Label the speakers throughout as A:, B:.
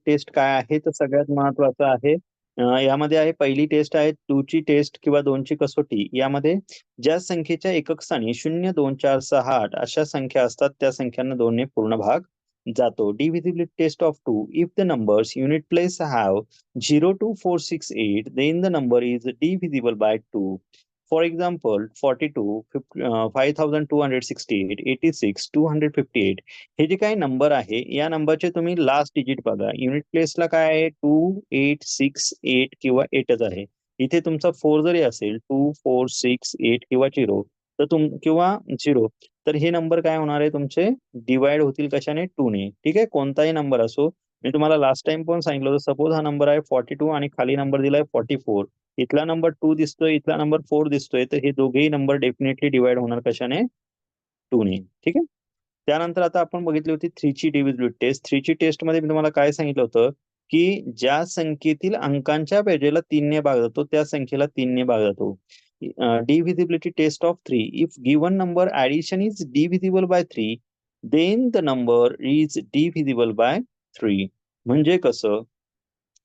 A: Taste काय आहे तर सगळ्यात महत्वाचं आहे. यामध्ये आहे पहिली टेस्ट आहे 2 ची टेस्ट किंवा 2 ची कसोटी. यामध्ये ज्या संख्येच्या एकक स्थानी 0, 2, 4, 6, 8 अशा संख्या असतात त्या संख्यांना 2 ने पूर्ण भाग जातो. Divisibility test of 2. If the numbers unit place have 0, 2, 4, 6, 8, then the number is divisible by 2. For example, 42, 5268, 86, 258 हे जे काही नंबर आहे या नंबरचे तुम्ही लास्ट डिजिट बघा. युनिट प्लेसला काय आहे 2, 8, 6, 8 किंवा 8च आहे. इथे तुमचा 4 जरी असेल 2, 4, 6, 8 किंवा 0 तर किंवा 0 तर हे नंबर काय होणार आहे तुमचे डिवाइड होतील कशाने 2 ने. ठीक आहे, कोणताही नंबर असो. मी तुम्हाला लास्ट टाइम पण सांगितलं होतं सपोज हा नंबर आहे 42 आणि खाली नंबर दिलाय 44. इथला नंबर 2 दिसतोय, इथला नंबर 4 दिसतोय, तर हे दोघेही नंबर डेफिनेटली डिवाइड होणार कशाने 2 ने. ठीक आहे. त्यानंतर आता आपण बघितली होती 3 ची डिव्हिजिबिलिटी टेस्ट. 3 ची टेस्ट मध्ये मी तुम्हाला काय सांगितलं होतं की ज्या संख्येतील अंकांच्या बेरजेला 3 ने भाग जातो त्या संख्येला 3 ने भाग जातो. Divisibility test of 3. If given number addition is divisible by 3, then the number is divisible by 3. म्हणजे कसं,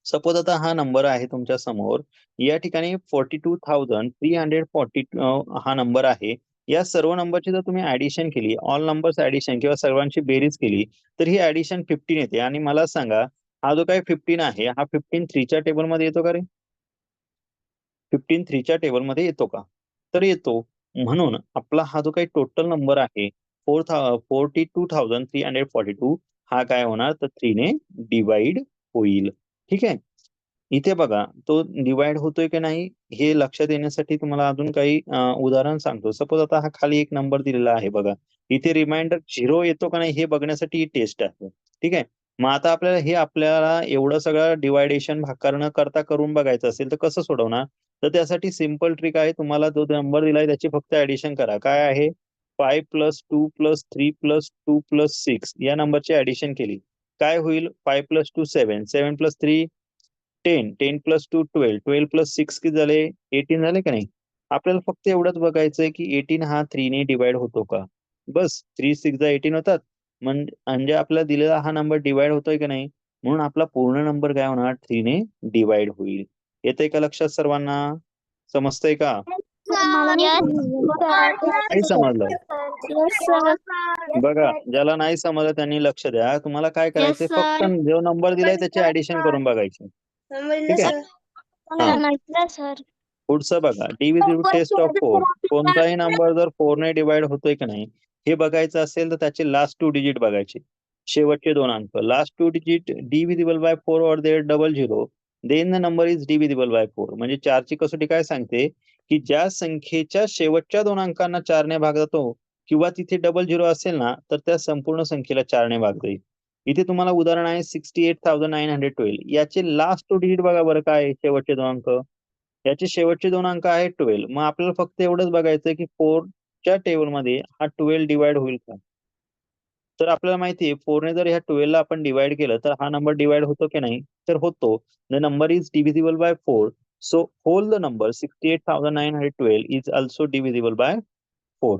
A: सपोज आता हा नंबर आहे तुमच्या समोर. या ठिकाणी 42,340 हा नंबर आहे. या सर्व नंबरची जर तुम्ही ऍडिशन केली, ऑल नंबर्स ऍडिशन किंवा सर्वांची बेरीज केली तर ही ऍडिशन 15 येते. आणि मला सांगा हा जो काही 15 आहे हा 15 3च्या टेबलमध्ये येतो का रे? 15 3च्या टेबलमध्ये येतो का? तर येतो. म्हणून आपला हा जो काही टोटल नंबर आहे 42,342 हा काय होणार तर 3 ने डिवाइड होईल. ठीक आहे. इथे बघा तो डिवाइड होतोय की नाही हे लक्षात येण्यासाठी तुम्हाला अजून काही उदाहरण सांगतो. सपोज आता हा खाली एक नंबर दिलेला आहे बघा. इथे रिमाइंडर 0 येतो का नाही हे बघण्यासाठी ही टेस्ट आहे. ठीक आहे. मग आता आपल्याला एवढं सगळं डिवायडेशन भागाकार करता करून बघायचं असेल तर कसं सोडवणार? तर त्यासाठी सिंपल ट्रिक आहे. तुम्हाला जो नंबर दिलाय त्याची फक्त ऍडिशन करा. काय आहे 5 + 2 + 3 + 2 + 6 या नंबरची ऍडिशन केली काय होईल 5 + 2 7, 7 + 3 10, 10 + 2 12, 12 + 6 किती झाले 18 झाले का नाही. आपल्याला फक्त एवढंच बघायचंय की 18 हा 3 ने डिवाइड होतो का. बस 3 6 18 होतात. म्हणजे आपल्याला दिलेला हा नंबर डिवाइड होतोय की नाही. म्हणून आपला पूर्ण नंबर काय होणार 3 ने डिवाइड होईल. येतंय का लक्षात सर्वांना? समजतंय का? नाही समजलं बघा, ज्याला नाही समजलं त्यांनी लक्ष द्या. तुम्हाला काय करायचंय फक्त जो नंबर दिलाय त्याची ऍडिशन करून बघायची. ठीक आहे. पुढचं बघा डिव्हिजिबिलिटी टेस्ट ऑफ 4. कोणताही नंबर जर 4 ने डिवाइड होतोय की नाही हे बघायचं असेल तर त्याचे लास्ट 2 डिजिट बघायचे. शेवटचे 2 अंक. लास्ट 2 डिजिट डिव्हिजिबल बाय 4 और there double 0 then the number is divisible by 4. म्हणजे 4 ची कसोटी काय सांगते की ज्या संख्येच्या शेवटच्या 2 अंकांना 4 ने भाग जातो किंवा तिथे डबल 0 असेल ना तर त्या संपूर्ण संख्येला 4 ने भाग जाईल. इथे तुम्हाला उदाहरण आहे 68,912. याचे लास्ट 2 डिजिट बघा बरं काय आहे शेवटचे 2 अंक. याचे शेवटचे 2 अंक आहेत 12. मग आपल्याला फक्त एवढंच बघायचं की 4च्या टेबलमध्ये हा 12 डिवाइड होईल का. तर आपल्याला माहितीये 4 ने जर ह्या 12 ला आपण डिवाइड केलं तर हा नंबर डिवाइड होतो की नाही तर होतो. The number is divisible by 4. So whole the number 68,912 is also divisible by 4.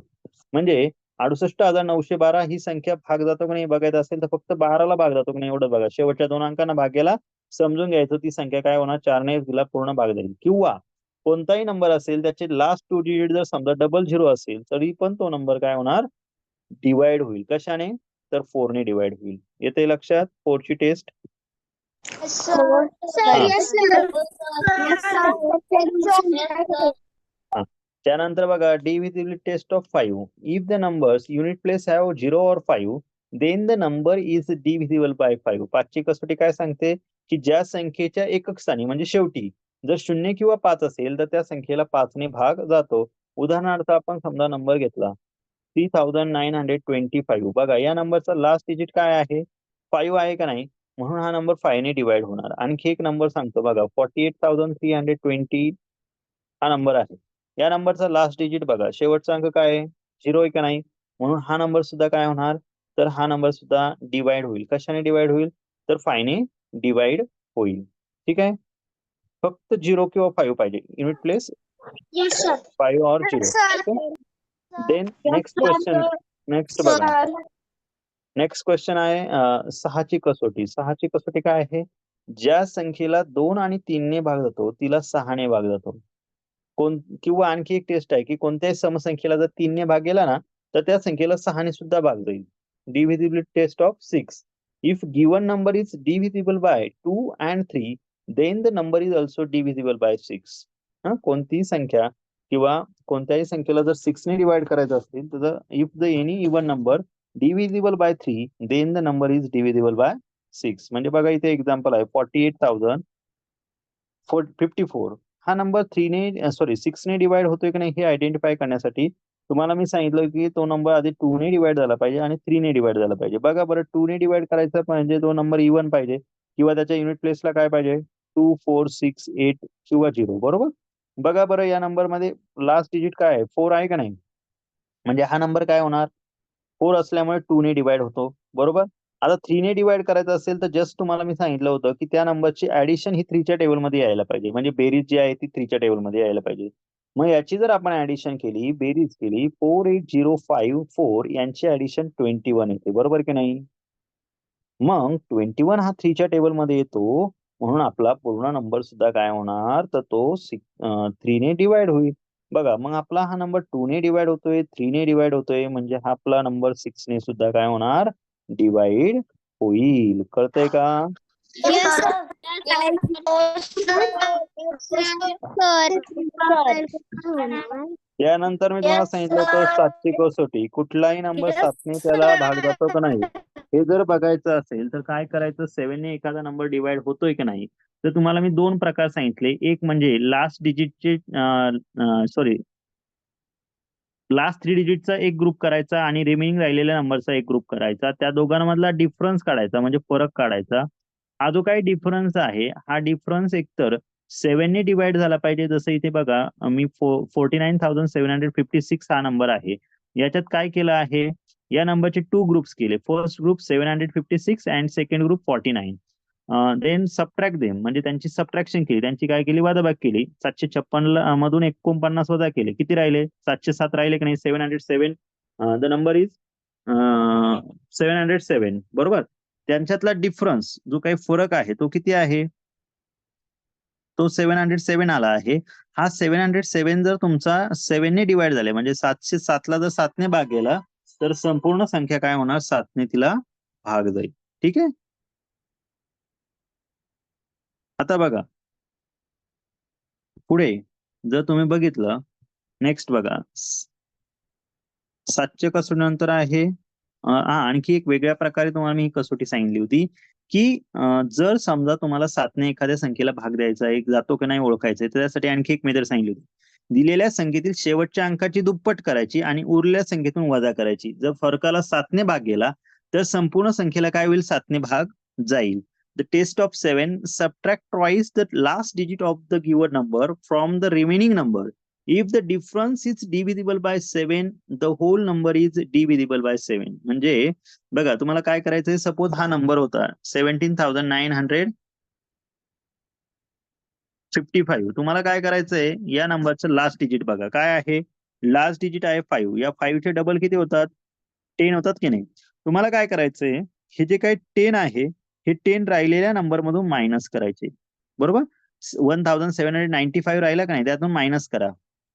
A: म्हणजे 68,912 ही संख्या भाग जातो की नाही बघायचं असेल तर फक्त 12ला भाग जातो की नाही एवढं बघा. शेवटच्या 2 अंकांना भाग गेला समजून घ्यायचं ती संख्या काय होणार 4 ने तिला पूर्ण भाग जाईल. किंवा कोणताही नंबर असेल त्याचे लास्ट 2 डिजिट जर समजा डबल 0 असेल तरी पण तो नंबर काय होणार डिवाइड होईल. कशाने तर 4 ने डिवाइड होईल. येते लक्षात 4 ची टेस्ट. त्यानंतर बघा divisibility test of 5. If the numbers unit place have 0 और 5 then the number is divisible by 5. 5 ची कसोटी काय सांगते की ज्या संख्येच्या एकक स्थानी म्हणजे शेवटी जर 0 किंवा 5 असेल तर त्या संख्येला 5 ने भाग जातो. उदाहरणार्थ आपण समजा नंबर घेतला 3,925. बघा या नंबरचा लास्ट डिजिट काय आहे 5 आहे का नाही. म्हणून हा नंबर 5 ने डिवाइड होणार. आणखी एक नंबर सांगतो बघा 48,320 हा नंबर आहे. या नंबरचा लास्ट डिजिट बघा शेवटचा अंक काय आहे 0 आहे का नाही. म्हणून हा नंबर सुद्धा काय होणार तर हा नंबर सुद्धा डिवाइड होईल. कशाने डिवाइड होईल तर 5 ने डिवाइड होईल. ठीक आहे. फक्त 0 किंवा 5 पाहिजे. युनिट प्लेस 5 और 0. Then next question. नेक्स्ट बघा नेक्स्ट क्वेश्चन आहे सहाची कसोटी. सहाची कसोटी काय आहे? ज्या संख्येला 2 आणि 3 ने भाग जातो तिला 6 ने भाग जातो. किंवा आणखी एक टेस्ट आहे की कोणत्याही समसंख्येला जर 3 ने भाग गेला ना तर त्या संख्येला 6 ने सुद्धा भाग जाईल. Divisibility test of 6. If given number is divisible by 2 and 3 then the number is also divisible by 6. कोणतीही संख्या किंवा कोणत्याही संख्येला जर 6 ने डिवाइड करायचं असेल तर if the any even number divisible by 3 then the number is divisible by 6. म्हणजे बघा इथे एक्झाम्पल आहे 48,054. हा नंबर 6 ने डिवाइड होतोय की नाही हे आयडेंटिफाय करण्यासाठी तुम्हाला मी सांगितलं की तो नंबर आधी 2 ने डिवाइड झाला पाहिजे आणि 3 ने डिवाइड झाला पाहिजे. बघा बरं 2 ने डिवाइड करायचा म्हणजे तो नंबर इवन पाहिजे किंवा त्याच्या युनिट प्लेसला काय पाहिजे 2, 4, 6, 8 किंवा 0. बरोबर. बघा बरं या नंबर मध्ये लास्ट डिजिट काय आहे 4 आहे का नाही. म्हणजे हा नंबर काय होणार 4 असल्यामुळे 2 ने डिवाइड होतो. बरोबर. आता 3 ने डिवाइड करायचं असेल तर जस्ट तुम्हाला मी सांगितलं होतं की त्या नंबरची ऍडिशन ही 3 च्या टेबलमध्ये यायला पाहिजे. म्हणजे बेरीज जी आहे ती 3 च्या टेबलमध्ये यायला पाहिजे. मग याची जर आपण ऍडिशन केली बेरीज केली 48054 यांची ऍडिशन 21 येते. बरोबर की नाही. मग 21 हा 3 च्या टेबलमध्ये येतो म्हणून आपला पूर्ण नंबर सुद्धा काय होणार तर तो 3 ने डिवाइड होईल. बघा मग आपला हा नंबर 2 ने डिवाइड होतोय 3 ने डिवाइड होतोय म्हणजे हा आपला नंबर 6 ने सुद्धा काय होणार डिवाइड होईल. कळतंय का. यानंतर मी तुम्हाला सांगितलं होतं 7ची कसोटी. कुठलाही नंबर 7 ने त्याला भाग जातो का नाही हे जर बघायचं असेल तर काय करायचं 7 ने एखादा नंबर डिवाइड होतोय की नाही तर तुम्हाला मी 2 प्रकार सांगितले. एक म्हणजे लास्ट डिजिटचे लास्ट 3 डिजिटचा एक ग्रुप करायचा आणि रिमेनिंग राहिलेल्या नंबरचा एक ग्रुप करायचा. त्या दोघांमधला डिफरन्स काढायचा म्हणजे फरक काढायचा. हा जो काही डिफरन्स आहे हा डिफरन्स एकतर 7 ने डिवाइड झाला पाहिजे. जसं इथे बघा मी 49,756 हा नंबर आहे. याच्यात काय केलं आहे या नंबरचे 2 ग्रुप्स केले. First group 756 and second group 49. Then subtract them म्हणजे त्यांची सबट्रॅक्शन केली. त्यांची काय केली वजाबाकी केली. 756 मधून 49 वजा केले. किती राहिले 707 राहिले की नाही. 707 द नंबर इज 707. बरोबर. त्यांच्यातला डिफरन्स जो काही फरक आहे तो किती आहे तो 707 आला आहे. हा 707 जर तुमचा 7 ने डिवाइड झाले म्हणजे 707 ला जर 7 ने भाग गेला तर संपूर्ण संख्या काय होणार 7 ने तिला भाग जाईल. ठीक आहे. आता बघा पुढे जर तुम्ही बघितलं नेक्स्ट बघा 7च्या कसोटी नंतर आहे आणखी एक वेगळ्या प्रकारे तुम्हाला मी ही कसोटी सांगितली होती की जर समजा तुम्हाला 7 ने एखाद्या संख्येला भाग द्यायचा आहे जातो की नाही ओळखायचंय तर त्यासाठी आणखी एक मेथड सांगितली होती. दिलेल्या संख्येतील शेवटच्या अंकाची दुप्पट करायची आणि उरलेल्या संख्येतून वजा करायची. जर फरकाला 7 ने भाग गेला तर संपूर्ण संख्येला काय होईल 7 ने भाग जाईल. The test of 7, subtract twice the last digit of the given number from the remaining number. If the difference is divisible by 7, the whole number is divisible by 7. म्हणजे बघा तुम्हाला काय करायचंय सपोज हा नंबर होता 17,955. तुम्हाला काय करायचंय या नंबरचं लास्ट डिजिट बघा काय आहे लास्ट डिजिट आहे 5. या 5 चे डबल किती होतात 10 होतात की नाही. तुम्हाला काय करायचंय हे जे काही 10 आहे हे 10 राहिलेल्या नंबर मधून मायनस करायचे. बरोबर. 1795 राहिला का नाही त्यातून मायनस करा.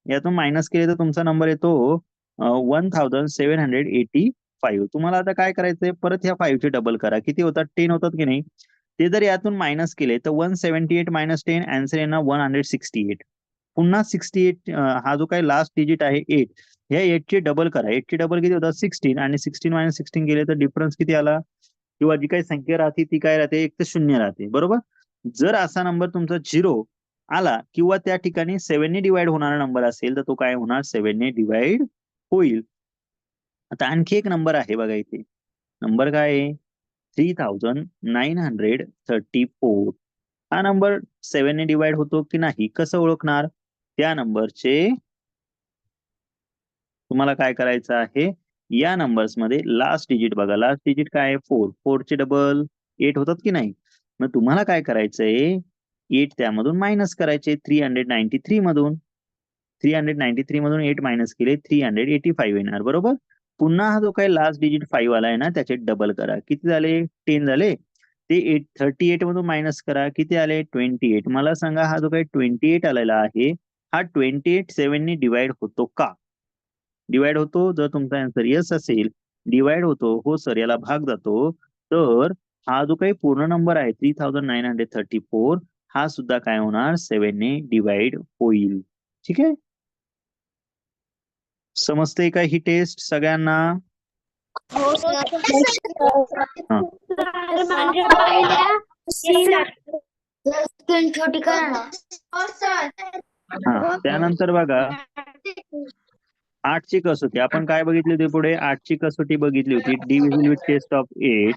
A: यातून मायनस केले तर तुमचा नंबर येतो 1785. तुम्हाला आता काय करायचंय परत ह्या 5 चे डबल करा. किती होतात 10 होतात की नाही. ते जर यातून मायनस केले तर 178 मायनस 10 आन्सर येणार 168. पुन्हा 68 हा जो काही लास्ट डिजिट आहे 8 ह्या 8 चे डबल करा. 8 चे डबल किती होतात 16 आणि 16 मायनस 16 केले तर डिफरन्स किती आला किंवा जी काही संख्या राहते ती काय राहते एक तर 0 राहते. बरोबर. जर असा नंबर तुमचा 0 आला किंवा त्या ठिकाणी 7 ने डिवाइड होणारा नंबर असेल तर तो काय होणार 7 ने डिवाइड होईल. आता आणखी एक नंबर आहे बघा इथे नंबर काय आहे 3934. हा नंबर 7 ने डिवाइड होतो की नाही कसं ओळखणार त्या नंबरचे तुम्हाला काय करायचं आहे या नंबर्स मध्ये लास्ट डिजिट बघा लास्ट डिजिट काय आहे 4. 4 चे डबल 8 होतात की नाही. मग तुम्हाला काय करायचंय 8 त्यामधून मायनस करायचे 393 मधून 393 मधून 8 मायनस केले 385 येणार. बरोबर. पुन्हा हा जो काही लास्ट डिजिट 5 आला आहे ना त्याचे डबल करा. किती झाले? 10 झाले. ते 38 मधून मायनस करा. किती आले? 28. मला सांगा हा जो काही 28 आलेला आहे हा 28 7 ने डिवाइड होतो का? डिवाइड होतो? जर तुमचा आन्सर येस असेल, डिवाइड होतो, हो सर याला भाग जातो, तर हा जो काही पूर्ण नंबर आहे 3934 हा सुद्धा काय होणार? 7 ने डिवाइड होईल. ठीक आहे, समजते का ही टेस्ट सगळ्यांना?
B: हो सर.
A: हा.
B: म्हणजे पहिल्या स्क्रीन छोटी करा ना.
A: हा त्यानंतर बघा 8ची कसोटी आपण काय बघितली होती पुढे? 8ची कसोटी बघितली होती डिव्हिजिबल विथ टेस्ट ऑफ 8.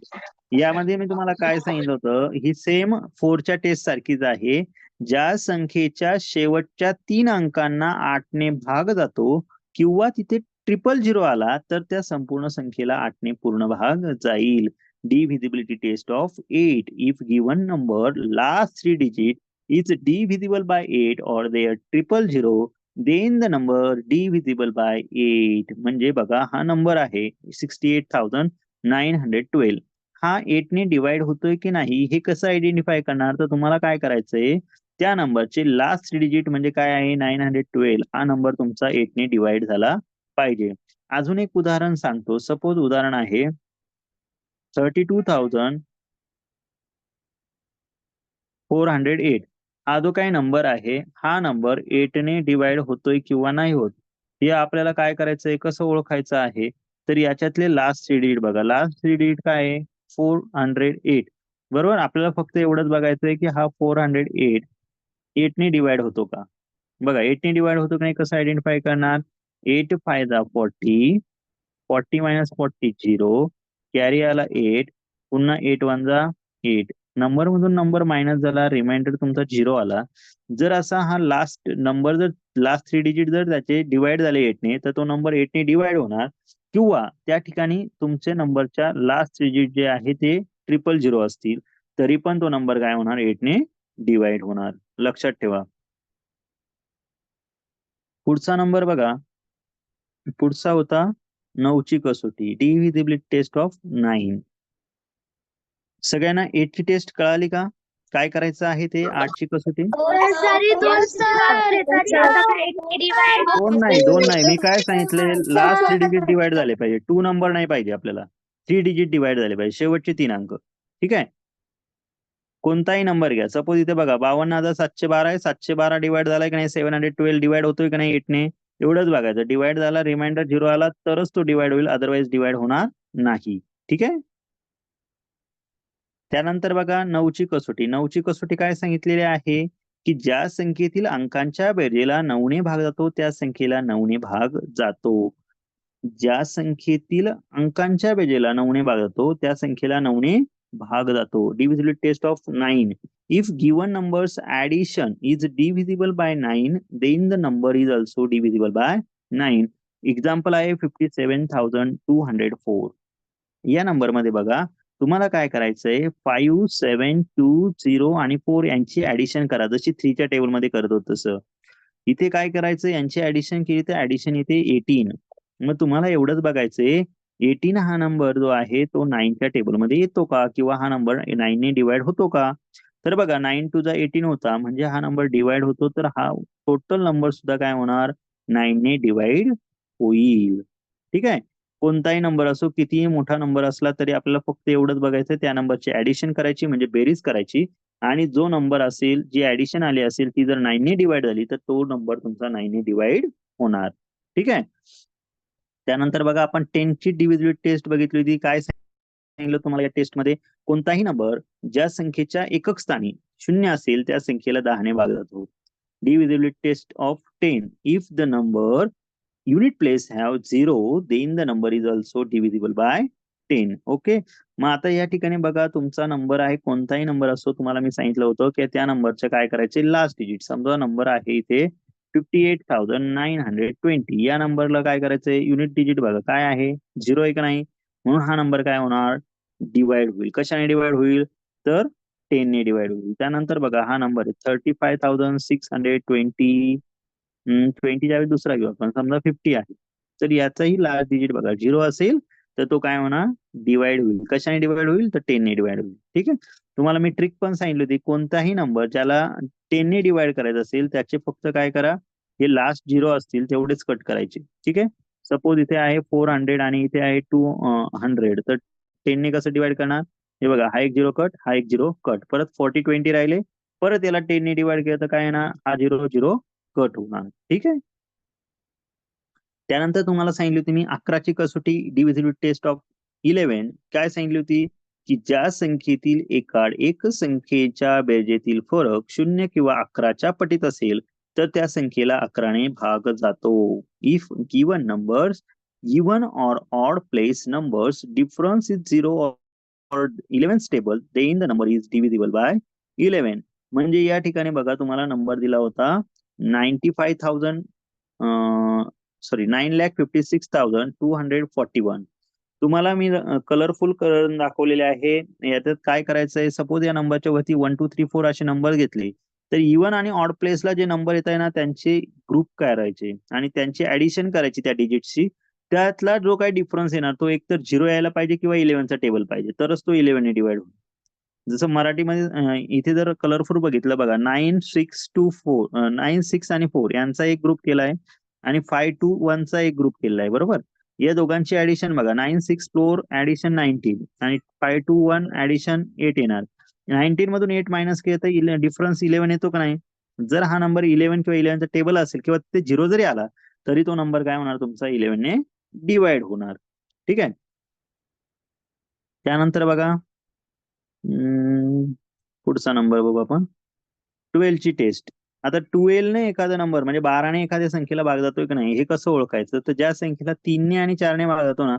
A: यामध्ये मी तुम्हाला काय सांगितलं होतं, ही सेम 4च्या टेस्ट सारखीच आहे. ज्या संख्येच्या शेवटच्या 3 अंकांना 8 ने भाग जातो किंवा तिथे 000 आला तर त्या संपूर्ण संख्येला 8 ने पूर्ण भाग जाईल. divisibility test of 8. If given number last 3 digit is divisible by 8 or their 000 then the number divisible by 8. म्हणजे बघा हा नंबर आहे 68,912. हा 8 ने डिवाइड होतोय की नाही हे कसं आयडेंटिफाय करणार? तर तुम्हाला काय करायचंय, त्या नंबरचे लास्ट डिजिट म्हणजे काय आहे 912 हा नंबर तुमचा 8 ने डिवाइड झाला पाहिजे. अजून एक उदाहरण सांगतो. सपोज उदाहरण आहे 32,408. हा जो काही नंबर आहे हा नंबर 8 ने डिवाइड होतोय किंवा नाही होत हे आपल्याला काय करायचंय, कसं ओळखायचं आहे? तर याच्यातले लास्ट 3 डिजिट बघा. लास्ट 3 डिजिट काय आहे? 408. बरोबर, आपल्याला फक्त एवढंच बघायचंय की हा 408 8 ने डिवाइड होतो का? बघा 8 ने डिवाइड होतो की नाही कसं आयडेंटिफाय करणार? 8 5 जा 40, 40 मायनस 40 0, कॅरी आला 8, पुन्हा 8 1 जा 8. नंबर मधून नंबर मायनस झाला, रिमाइंडर तुमचा 0 आला. जर असा हा लास्ट नंबर जर लास्ट 3 डिजिट जर त्याचे डिवाइड झाले 8 ने तर तो नंबर 8 ने डिवाइड होणार किंवा त्या ठिकाणी तुमचे नंबरच्या लास्ट डिजिट जे आहे ते 000 असतील तरी पण तो नंबर काय होणार? 8 ने डिवाइड होणार. लक्षात ठेवा. पुढचा नंबर बघा, पुढचा होता 9ची कसोटी डिव्हिजिबिलिटी टेस्ट ऑफ 9. सगळ्यांना 8ची टेस्ट कळाली का? काय करायचं आहे ते 8ची कसोटी? दोन नाही, मी काय सांगितले लास्ट 3 डिजिट डिवाइड झाले पाहिजे. 2 नंबर नाही पाहिजे आपल्याला, 3 डिजिट डिवाइड झाले पाहिजे, शेवटचे 3 अंक. ठीक आहे, कोणताही नंबर घ्या. सपोज इथे बघा 52,712 आहे, 712 डिवाइड झालाय की नाही? 712 डिवाइड होतोय की नाही 8 ने? एवढंच बघायचं. डिवाइड झाला, रिमाइंडर 0 आला तरच तो डिवाइड होईल, अदरवाइज डिवाइड होणार नाही. ठीक आहे, त्यानंतर बघा 9ची कसोटी. 9ची कसोटी काय सांगितलेली आहे की ज्या संख्येतील अंकांच्या बेरजेला 9 ने भाग जातो त्या संख्येला 9 ने भाग जातो. ज्या संख्येतील अंकांच्या बेरजेला 9 ने भाग जातो त्या संख्येला 9 ने भाग जातो. Divisibility test of 9. If given numbers addition is divisible by 9 then the number is also divisible by 9. Example आहे 57,204. या नंबर मध्ये बघा तुम्हाला काय करायचंय, 5 7 2 0 आणि 4 यांची ऍडिशन करा जशी 3च्या टेबलमध्ये करत होत तसं. इथे काय करायचं, यांची ऍडिशन केली तर ऍडिशन येते 18. मग तुम्हाला एवढंच बघायचंय 18 हा नंबर जो आहे तो 9च्या टेबलमध्ये येतो का किंवा हा नंबर 9 ने डिवाइड होतो का? तर बघा 9 2 जा 18 होता म्हणजे हा नंबर डिवाइड होतो तर हा टोटल नंबर सुद्धा काय होणार? 9 ने डिवाइड होईल. ठीक आहे, कोणताही नंबर असो, कितीही मोठा नंबर असला तरी आपल्याला फक्त एवढंच बघायचं त्या नंबरची ऍडिशन करायची म्हणजे बेरीज करायची आणि जो नंबर असेल जी ऍडिशन आली असेल ती जर 9 ने डिवाइड झाली तर तो नंबर तुमचा 9 ने डिवाइड होणार. ठीक आहे, त्यानंतर बघा आपण 10ची डिव्हिजिबिलिटी टेस्ट बघितली होती. काय सांगितलं तुम्हाला या टेस्ट मध्ये? कोणताही नंबर ज्या संख्येच्या एकक स्थानी 0 असेल त्या संख्येला 10 ने भाग जातो. Divisibility test of 10. If the number unit place have 0 then the number is also divisible by 10. Okay, मग आता या ठिकाणी बघा तुमचा नंबर आहे कोणताही नंबर असो, तुम्हाला मी सांगितलं होतं की त्या नंबरचे काय करायचे लास्ट डिजिट. समजा नंबर आहे इथे 58,920. या नंबरला काय करायचंय, युनिट डिजिट बघा काय आहे 0 आहे का नाही, म्हणून हा नंबर काय होणार? डिवाइड होईल. कशाने डिवाइड होईल? तर 10 ने डिवाइड होईल. त्यानंतर बघा हा नंबर आहे 35,620. 20 च्या वेळी दुसरा घेऊ आपण, समजा 50 आहे. तर याचाही लास्ट डिजिट बघा 0 असेल तर तो काय होणार डिवाइड होईल. कशाने डिवाइड होईल तर 10 ने डिवाइड होईल. ठीक आहे. तुम्हाला मी ट्रिक पण सांगितली होती, कोणताही नंबर ज्याला 10 ने डिवाइड करायचा असेल त्याचे फक्त काय करा, हे लास्ट 0 असतील तेवढेच कट करायचे. ठीक आहे. सपोज इथे आहे 400 आणि इथे आहे 200, तर 10 ने कसं डिवाइड करणार, हे बघा हा एक 0 कट, हा एक 0 कट, परत 40-20 राहिले, परत याला 10 ने डिवाइड केलं तर काय येणार, हा 0 0 कट होणार. ठीक आहे. त्यानंतर तुम्हाला सांगितली होती मी 11ची कसोटी डिव्हिजिबिलिटी टेस्ट ऑफ 11 काय सांगितली होती, की ज्या संख्येतील एकाड एक संख्येच्या बेरजेतील फरक 0 किंवा 11च्या पटीत असेल तर त्या संख्येला 11ने भाग जातो. If given numbers given or odd place numbers difference is 0 or 11 stable then the number is divisible bye 11. म्हणजे या ठिकाणी बघा तुम्हाला नंबर दिला होता 95,000 9,56,241. तुम्हाला मी कलरफुल करून दाखवलेले आहे. याच्यात काय करायचंय, सपोज या नंबरच्या वरती 1 2 3 4 असे नंबर घेतले तर इव्हन आणि ऑड प्लेसला जे नंबर येत आहे ना त्यांचे ग्रुप करायचे आणि त्यांची ऍडिशन करायची त्या डिजिटशी. त्यातला जो काही डिफरन्स येणार तो एक तर 0 यायला पाहिजे किंवा 11चा टेबल पाहिजे, तरच तो 11 ने डिवाइड होईल. जसं मराठीमध्ये इथे जर कलरफुल बघितलं बघा 9 6 आणि 4 यांचा एक ग्रुप केलाय आणि 5 2 1 चा एक ग्रुप केलाय. बरोबर. या दोघांची ऍडिशन बघा 9 6 4 ऍडिशन 19 आणि 5 2 1 ऍडिशन 8 येणार. 19 मधून 8 मायनस केलं तर डिफरन्स 11 येतो का नाही. जर हा नंबर 11 किंवा 11चा टेबल असेल किंवा ते 0 जरी आला तरी तो नंबर काय होणार तुमचा 11 ने डिवाइड होणार. ठीक आहे. त्यानंतर बघा पुढचा नंबर बघू आपण 12 ची टेस्ट. आता 12 ने एखादा नंबर म्हणजे 12 ने एखाद्या संख्येला भाग जातोय की नाही हे कसं ओळखायचं, तर ज्या संख्येला 3 ने आणि 4 ने भाग जातो ना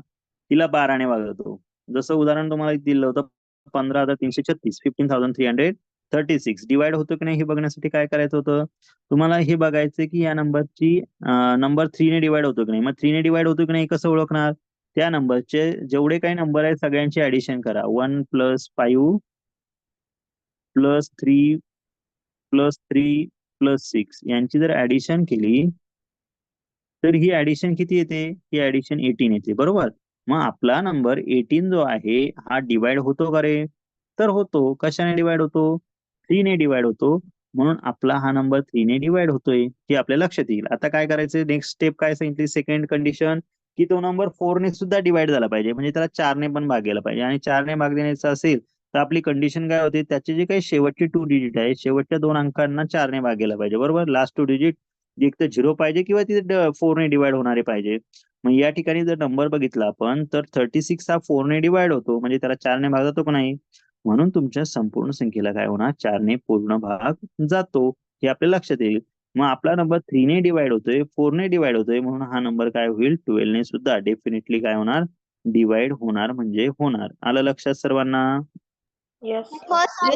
A: तिला 12 ने भाग जातो. जसं उदाहरण तुम्हाला दिलं होतं 15,336 15,336 डिवाइड होतो की नाही हे बघण्यासाठी काय करायचं होतं, तुम्हाला हे बघायचं की या नंबरची नंबर 3 ने डिवाइड होतो की नाही. मग 3 ने डिवाइड होतो की नाही कसं ओळखणार, त्या नंबरचे जेवढे काही नंबर आहेत सगळ्यांची ऍडिशन करा. 1 + 5 + 3 + 3 + 6 यांची जर ऍडिशन केली तर ही ऍडिशन किती येते, ही ऍडिशन 18 येते. बरोबर. मग आपला नंबर 18 जो आहे हा डिवाइड होतो का रे, तर होतो. कशाने डिवाइड होतो, 3 ने डिवाइड होतो. म्हणून आपला हा नंबर 3 ने डिवाइड होतोय हे आपल्या लक्षात येईल. आता काय करायचं, नेक्स्ट स्टेप काय सांगितली, सेकंड कंडिशन, की तो नंबर 4 ने सुद्धा डिवाइड झाला पाहिजे, म्हणजे त्याला 4 ने पण भाग गेला पाहिजे. आणि 4 ने भाग देण्याचा असेल तर आपली कंडिशन काय होते, त्याचे जे काही शेवटचे 2 डिजिट आहे शेवटच्या 2 अंकांना 4 ने भाग गेला पाहिजे. बरोबर. लास्ट 2 डिजिट एक तर 0 पाहिजे किंवा तिथे 4 ने डिवाइड होणारे पाहिजे. मग या ठिकाणी जर नंबर बघितला आपण तर 36 हा 4 ने डिवाइड होतो, म्हणजे त्याला 4 ने भाग जातो का नाही. म्हणून तुमच्या संपूर्ण संख्येला काय होणार, 4 ने पूर्ण भाग जातो हे आपल्या लक्षात येईल. मग आपला नंबर 3 ने डिवाइड होतोय, 4 ने डिवाइड होतोय, म्हणून हा नंबर काय होईल 12 ने सुद्धा डेफिनेटली काय होणार डिवाइड होणार म्हणजे होणार. आलं लक्षात सर्वांना.
B: Yes.
C: हो सर.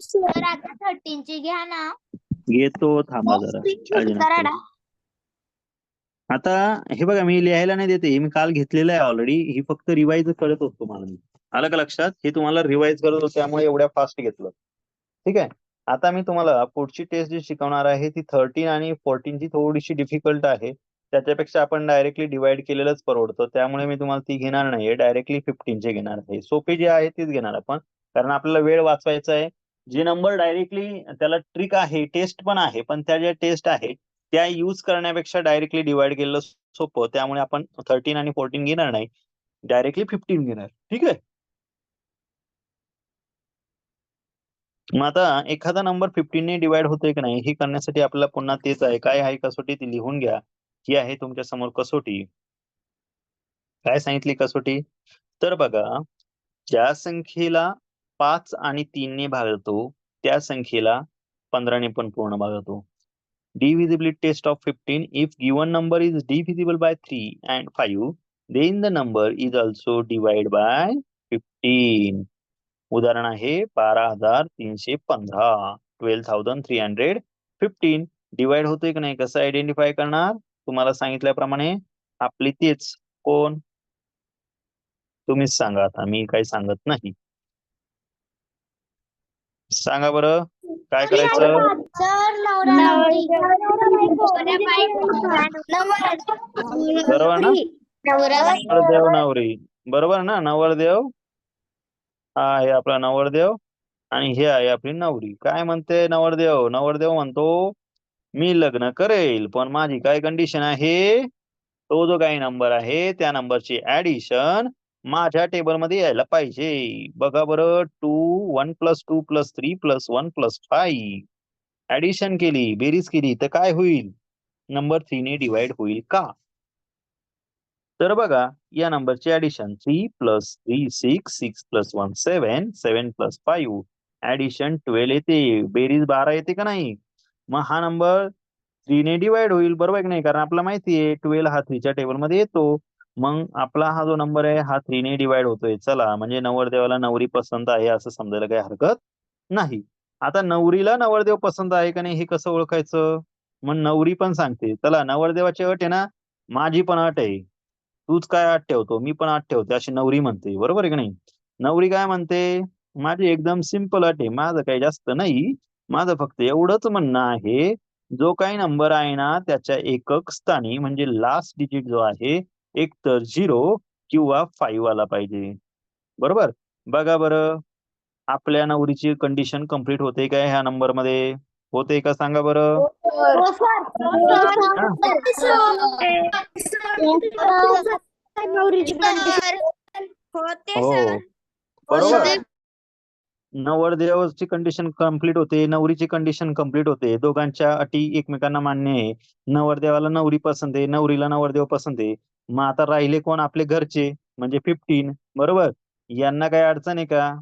C: सर आता 13 ची घ्या ना.
A: घेतो, थांबा जरा, काळजी नका करू. आता हे बघा मी लिहायला नाही देते, हे मी काल घेतलेलं आहे ऑलरेडी, ही फक्त रिवाइज करत होतो मला मी. आलं का लक्षात, हे तुम्हाला रिवाइज करत होतो त्यामुळे एवढ्या फास्ट घेतलं. ठीक आहे. आता मी तुम्हाला पुढची टेस्ट जी शिकवणार आहे ती 13 आणि 14 ची थोडीशी डिफिकल्ट आहे. त्याच्यापेक्षा आपण डायरेक्टली डिवाइड केलेलंच परवडतं, त्यामुळे मी तुम्हाला ती घेणार नाहीये, डायरेक्टली 15 चे घेणार आहे. सोपी जी आहे तीच घेणार आपण, कारण आपल्याला वेळ वाचवायचा आहे. जे नंबर डायरेक्टली त्याला ट्रिक आहे, टेस्ट पण आहे, पण त्या ज्या टेस्ट आहे त्या यूज करण्यापेक्षा डायरेक्टली डिवाइड केलेलं सोपं, त्यामुळे आपण 13 आणि 14 घेणार नाही, डायरेक्टली 15 घेणार. ठीक आहे. मग आता एखादा नंबर 15 ने डिवाइड होतोय की नाही हे करण्यासाठी आपल्याला पुन्हा तेच आहे, काय आहे कसोटी ती लिहून घ्या. ही आहे तुमच्या समोर कसोटी. काय सांगितली कसोटी, तर बघा ज्या संख्येला 5 आणि 3 ने भाग जातो त्या संख्येला 15 ने पण पूर्ण भाग जातो. Divisibility test of 15. If given number is divisible by 3 and 5, then the number is also divided by 15. उदाहरण आहे 12,315, 12,315. डिवाइड होतोय की नाही कसं आयडेंटिफाय करणार, तुम्हाला सांगितल्याप्रमाणे आपली तेच कोण, तुम्हीच सांगा, आता मी काही सांगत नाही. सांगा बरं. काय करायचं?
C: सर नवरा नवरी
A: बरोबर ना? नवरदेव नवरी, बरोबर ना? नवरदेव हा आहे आपला नवरदेव आणि हे आहे आपली नवरी. काय म्हणते नवरदेव? नवरदेव म्हणतो मी लग्न करेल, पण माझी काय कंडिशन आहे? तो जो काही नंबर आहे त्या नंबरची ऍडिशन माझ्या टेबलमध्ये यायला पाहिजे. बघा बरं, 2 1 + 2 + 3 + 1 + 5 ऍडिशन केली, बेरीज केली तर काय होईल? नंबर 3 ने डिवाइड होईल का? तर बघा, या नंबरची ऍडिशन 3 + 3 6 6 + 1 7 7 + 5 ऍडिशन 12 येते, बेरीज 12 येते का नाही? मग हा नंबर 3 ने डिवाइड होईल, बरोबर आहे की नाही? कारण आपल्याला माहिती आहे 12 हा 3 च्या टेबलमध्ये येतो. मग आपला हा जो नंबर आहे हा 3 ने डिवाइड होतोय. चला, म्हणजे नवरदेवाला नवरी पसंत आहे असं समजायला काही हरकत नाही. आता नवरीला नवरदेव पसंत आहे का नाही हे कसं ओळखायचं? मग नवरी पण सांगते. चला, नवरदेवाची अट आहे ना, माझी पण अट आहे. तूच काय अट ठेवतो, मी पण अट ठेवते अशी नवरी म्हणते, बरोबर आहे की नाही? नवरी काय म्हणते? माझी एकदम सिंपल अट आहे, माझं काही जास्त नाही. माझं फक्त एवढंच म्हणणं आहे, जो काही नंबर आहे ना त्याच्या एकक स्थानी म्हणजे लास्ट डिजिट जो आहे एक तर 0 किंवा 5 आला पाहिजे, बरोबर? बघा बरं, आपल्या नवरीची कंडिशन कंप्लीट होते काय ह्या नंबर मध्ये? होते का सांगा बरं? हा? हो, बरोबर. नवरदेवाची कंडिशन कंप्लीट होते, नवरीची कंडिशन कंप्लीट होते. दोघांच्या अटी एकमेकांना मान्य आहे. नवरदेवाला नवरी पसंत आहे, नवरीला नवरदेव पसंत आहे. मग आता राहिले कोण? आपले घरचे, म्हणजे 15, बरोबर? यांना काही अडचण आहे का?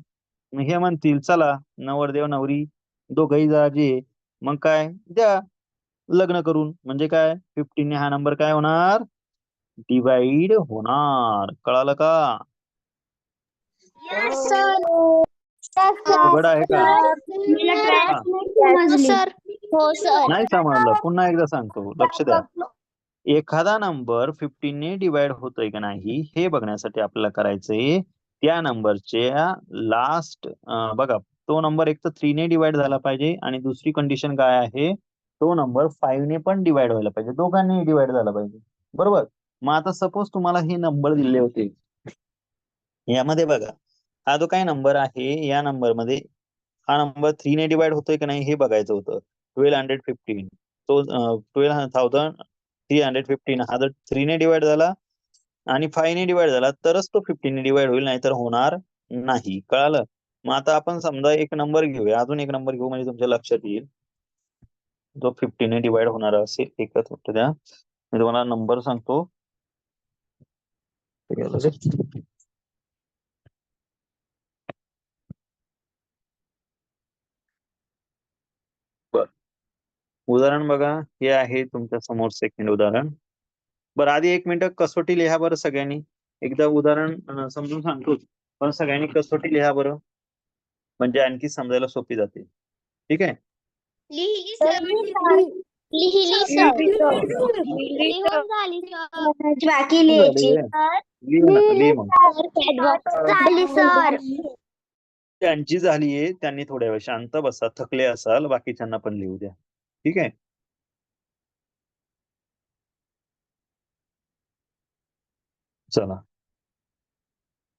A: मग हे म्हणतील चला, नवरदेव नवरी दोघंही राजी आहे, मग काय द्या लग्न करून. म्हणजे काय 15 ने हा नंबर काय होणार? डिवाइड होणार. कळालं का? अवघड आहे का? हा,
C: हो सर.
A: नाही समजलं, पुन्हा एकदा सांगतो, लक्ष द्या. एखादा नंबर 15 ने डिवाइड होतोय का नाही हे बघण्यासाठी आपल्याला करायचंय त्या नंबरच्या लास्ट, बघा, तो नंबर एक तर 3 ने डिवाइड झाला पाहिजे आणि दुसरी कंडिशन काय आहे? तो नंबर 5 ने पण डिवाइड व्हायला पाहिजे, दोघांनी डिवाइड झाला पाहिजे, बरोबर? मग आता सपोज तुम्हाला हे नंबर दिले होते, यामध्ये बघा, हा जो काही नंबर आहे या नंबर मध्ये हा नंबर 3 ने डिवाइड होतोय की नाही हे बघायचं होतं. 1215 तो 12,315 हा जर 3 ने डिवाइड झाला आणि 5 ने डिवाइड झाला तरच तो 15 ने डिवाइड होईल, नाहीतर होणार नाही. कळालं? मग आता आपण समजा एक नंबर घेऊया, अजून एक नंबर घेऊ म्हणजे तुमच्या लक्षात येईल, जो 15 ने डिवाइड होणार असेल. एकच मिनिट द्या, मी तुम्हाला नंबर सांगतो. बर, उदाहरण बघा, हे आहे तुमच्या समोर सेकंड उदाहरण. बरं, आधी 1 मिनिट कसोटी लिहा बरं सगळ्यांनी. एकदा उदाहरण समजून सांगतो, पण सगळ्यांनी कसोटी लिहा बरं, म्हणजे आणखी समजायला सोपी जाते. ठीक आहे?
C: लिहिली सर. लिहिली सर. लिहून झाली सर.
B: बाकी लिहायची.
A: लिह ना, लिह मग.
C: झाली सर.
A: त्यांची झालीये, त्यांनी थोड्या वेळ शांत बसा, थकले असाल, बाकीच्यांना पण लिहू द्या. ठीक आहे? चला,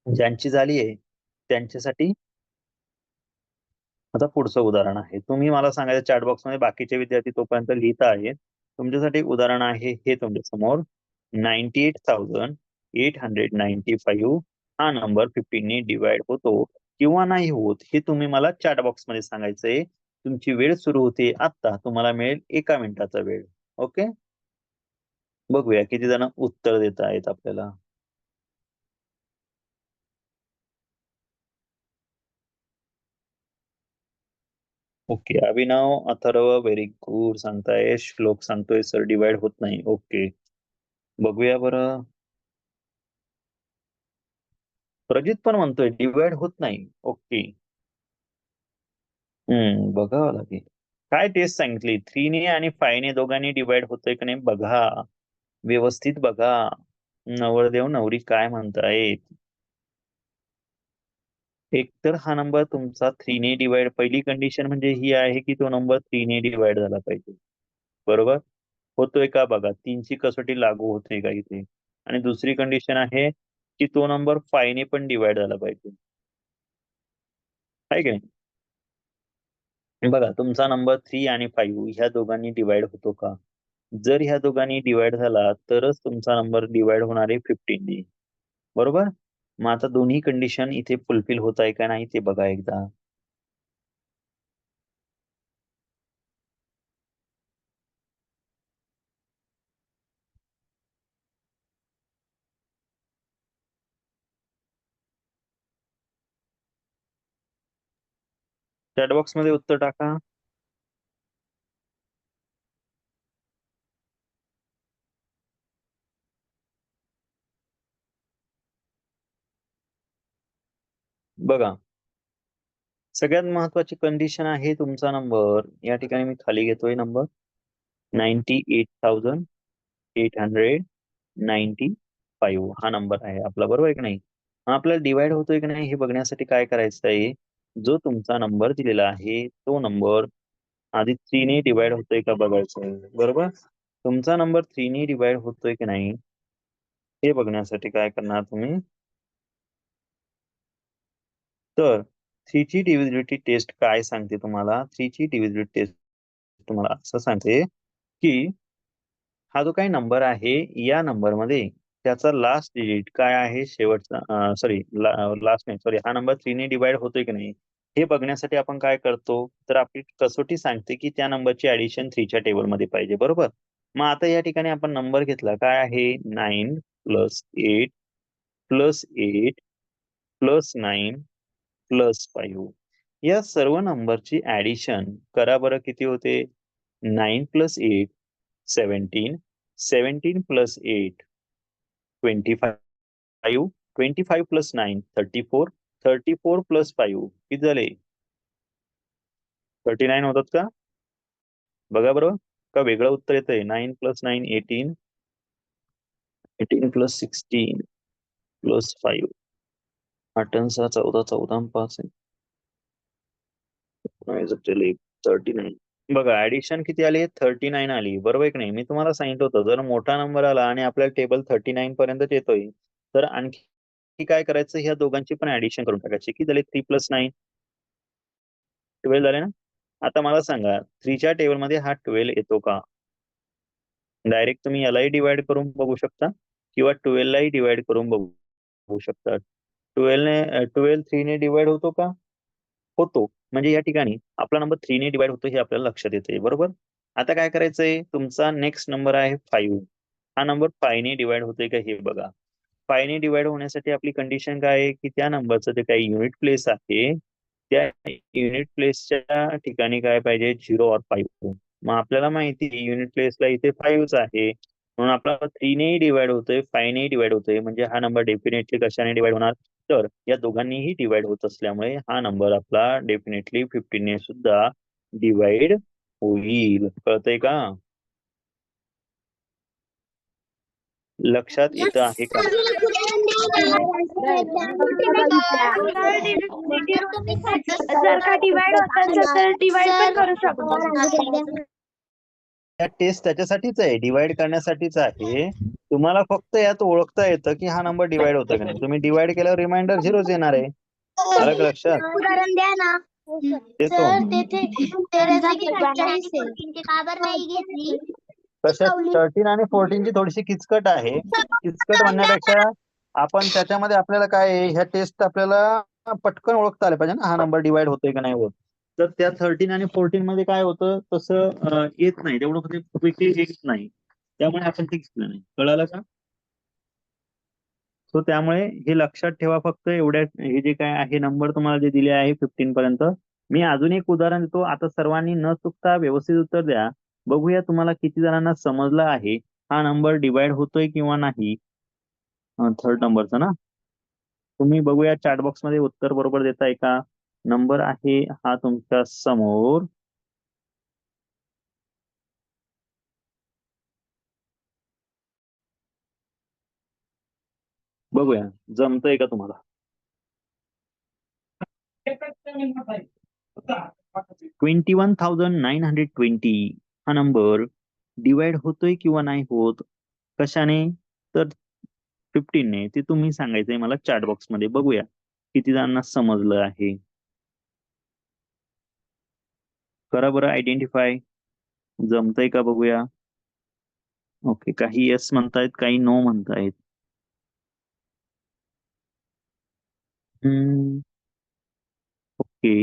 A: ज्यांची झालीये त्यांच्यासाठी आता पुढचं उदाहरण आहे. तुम्ही मला सांगायचं चॅट बॉक्स मध्ये, बाकीचे विद्यार्थी तोपर्यंत लिहित आहेत. तुमच्यासाठी उदाहरण आहे हे तुमच्या समोर. 98,895 हा नंबर 15 ने डिवाइड होतो किंवा नाही होत हे तुम्ही मला चॅट बॉक्स मध्ये सांगायचंय. तुमची वेळ सुरू होते आता, तुम्हाला मिळेल 1 मिनिटाचा वेळ. ओके, बघूया किती जण उत्तर देत आहेत आपल्याला. ओके, अभिनव, अथर्व, व्हेरी गुड सांगताय. श्लोक सांगतोय सर डिवाइड होत नाही. ओके, बघूया बरं. प्रजित पण म्हणतोय डिवाइड होत नाही. ओके, बघावं लागेल. काय टेस्ट सांगितली? 3 ने आणि 5 ने दोघांनी डिवाइड होतोय की नाही बघा, व्यवस्थित बघा. नवरदेव नवरी काय म्हणतायत. एकतर हा नंबर तुमचा 3 ने डिवाइड, पहिली कंडिशन म्हणजे ही आहे की तो नंबर 3 ने डिवाइड झाला पाहिजे, बरोबर. होतोय का बघा, 3ची कसोटी लागू होते का इथे. आणि दुसरी कंडिशन आहे की तो नंबर 5 ने पण डिवाइड झाला पाहिजे, आहे की नाही. बघा तुमचा नंबर 3 आणि 5 ह्या दोघांनी डिवाइड होतो का. जर ह्या दोघांनी डिवाइड झाला तरच तुमचा नंबर डिवाइड होणार आहे 15 ने, बरोबर. मग आता दोन्ही कंडिशन इथे फुलफिल होत आहे का नाही ते बघा एकदा. चॅट बॉक्स मध्ये उत्तर टाका. बघा सगळ्यात महत्वाची कंडिशन आहे तुमचा नंबर, या ठिकाणी मी खाली घेतोय नंबर 98,895 हा नंबर आहे आपला, बरोबर आहे की नाही. हा आपल्याला डिवाइड होतोय की नाही हे बघण्यासाठी काय करायचं आहे, जो तुमचा नंबर दिलेला आहे तो नंबर आधी 3 ने डिवाइड होतोय का बघायचं आहे, बरोबर. तुमचा नंबर 3 ने डिवाइड होतोय की नाही हे बघण्यासाठी काय करणार तुम्ही, तर 3 ची डिव्हिजिबिलिटी टेस्ट काय सांगते तुम्हाला. 3 ची डिव्हिजिबिलिटी टेस्ट तुम्हाला असं सांगते की हा जो काही नंबर आहे या नंबर मध्ये त्याचा लास्ट डिजिट काय आहे, शेवटचा सॉरी लास्ट नाही सॉरी हा नंबर 3 ने डिवाइड होतोय की नाही हे बघण्यासाठी आपण काय करतो, तर आपली कसोटी सांगते की त्या नंबरची ऍडिशन 3 च्या टेबल मध्ये पाहिजे, बरोबर. मग आता या ठिकाणी आपण नंबर घेतला काय आहे 9 + 8 + 8 + 9 + 5. या सर्व नंबरची ऍडिशन करा बरं, किती होते 9 + 8 17, 17 + 8 25, 25 + 9 34, 34 + 5 किती झाले 39 होतात का. बघा बरं का वेगळं उत्तर येतंय. 9 + 9 18, 18 + 16 + 5 8 आणि 6 14, 14 आणि 5 39. बघा ऍडिशन किती आली 39 आली, बरोबर आहे की नाही. मी तुम्हाला सांगितलं होतं जर मोठा नंबर आला आणि आपल्याला टेबल 39 पर्यंत येतोय तर आणखी काय करायचं, ह्या दोघांची पण ऍडिशन करून टाकायची. किती झाले 3 + 9 12 झाले ना. आता मला सांगा 3 च्या टेबल मध्ये हा 12 येतो का. डायरेक्ट तुम्ही यालाही डिवाइड करून बघू शकता किंवा 12 लाही डिवाइड करून बघू शकता. 12 3 ने डिवाइड होतो का, होतो. म्हणजे या ठिकाणी आपला नंबर 3 ने डिवाइड होतो हे आपल्याला लक्षात येते, बरोबर. आता काय करायचंय, तुमचा नेक्स्ट नंबर आहे 5. हा नंबर 5 ने डिवाइड होतोय का हे बघा. 5 ने डिवाइड होण्यासाठी आपली कंडिशन काय आहे की त्या नंबरचं जे काही युनिट प्लेस आहे त्या युनिट प्लेसच्या ठिकाणी काय पाहिजे 0 और 5. मग आपल्याला माहिती युनिट प्लेसला इथे 5 आहे म्हणून आपला 3 ने डिवाइड होतोय 5 ने डिवाइड होतोय, म्हणजे हा नंबर डेफिनेटली कशाने डिवाइड होणार, तर या दोघांनीही डिवाइड होत असल्यामुळे हा नंबर आपला डेफिनेटली 15 ने सुद्धा डिवाइड होईल. कळतंय का, लक्षात येतं आहे का.
C: जर का डिवाइड होत असेल तर डिवाइड पण करू शकतो.
A: या टेस्ट त्याच्यासाठीच आहे, डिवाइड करण्यासाठीच आहे. तुम्हाला फक्त यात ओळखता येतं की हा नंबर डिवाइड होता का नाही. तुम्ही डिवाइड केल्यावर रिमाइंडर 0च येणार आहे. आलं का लक्षात.
C: उदाहरण द्या ना.
A: देतो
C: सर तेथे 13 की 47 आहे. का बरं नाही घेतली.
A: कशात 13 आणि 14 ची थोडीशी किचकट आहे. किचकट म्हणण्यापेक्षा आपण त्याच्यामध्ये आपल्याला काय आहे, ह्या टेस्ट आपल्याला पटकन ओळखता आले पाहिजे ना हा नंबर डिवाइड होतोय का नाही होत. तर त्या 13 आणि 14 मध्ये काय होतं तसं येत नाही, तेवढं क्विकली येत नाही, त्यामुळे आपण ते घेतलं नाही. कळालं का. सो त्यामुळे हे लक्षात ठेवा फक्त एवढ्या, हे जे काय आहे नंबर तुम्हाला जे दिले आहे 15 पर्यंत. मी अजून एक उदाहरण देतो, आता सर्वांनी न चुकता व्यवस्थित उत्तर द्या. बघूया तुम्हाला किती जणांना समजलं आहे हा नंबर डिवाइड होतोय किंवा नाही. थर्ड नंबरचा ना, तुम्ही बघूया चॅट बॉक्स मध्ये उत्तर बरोबर देताय का. नंबर आहे हा तुमच्या समोर, बघूया जमतंय का तुम्हाला. 21,920 हा नंबर डिवाइड होतोय किंवा नाही होत कशाने तर 15 ने ते तुम्ही सांगायचंय मला चॅट बॉक्स मध्ये बघूया किती जणांना समजलं आहे करा बरं आयडेंटिफाय जमतंय का बघूया ओके काही येस म्हणतायत काही नो म्हणतायत ओके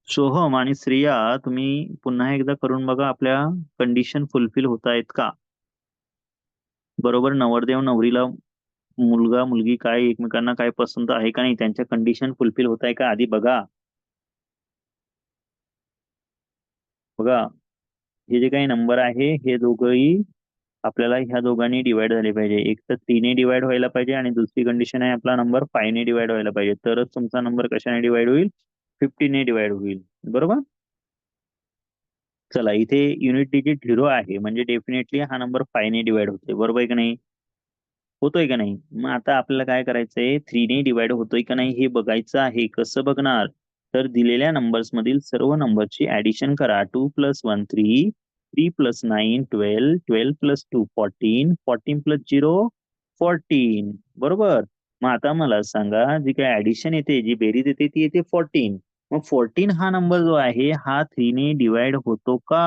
A: सोहम आणि श्रेया तुम्ही पुन्हा एकदा करून बघा आपल्या कंडिशन फुलफिल होत आहेत का बरोबर नवरदेव नवरीला मुलगा मुलगी काय एकमेकांना काय पसंत आहे का नाही त्यांच्या कंडिशन फुलफिल होत आहे का आधी बघा बघा हे जे काही नंबर आहे हे दोघंही आपल्याला ह्या दोघांनी डिवाइड झाले पाहिजे एक तर 3 ने डिवाइड व्हायला पाहिजे आणि दुसरी कंडिशन आहे आपला नंबर 5 ने डिवाइड व्हायला पाहिजे तरच तुमचा नंबर कशाने डिवाइड होईल 15 ने डिवाइड होईल बरोबर चला इथे युनिट डिजिट 0 आहे म्हणजे डेफिनेटली हा नंबर 5 ने डिवाइड होतोय बरोबर आहे का नाही होतोय का नाही मग आता आपल्याला काय करायचंय 3 ने डिवाइड होतोय का नाही हे बघायचं आहे कसं बघणार तर दिलेल्या नंबर्स मधील सर्व नंबरची ऍडिशन करा 2 + 1 3 3 + 9 12 12 + 2 14 14 + 0 14 बरोबर मग आता मला सांगा जी काय ऍडिशन येते जी बेरीज येते ती येते 14 मग 14 हा नंबर जो आहे हा 3 ने डिवाइड होतो का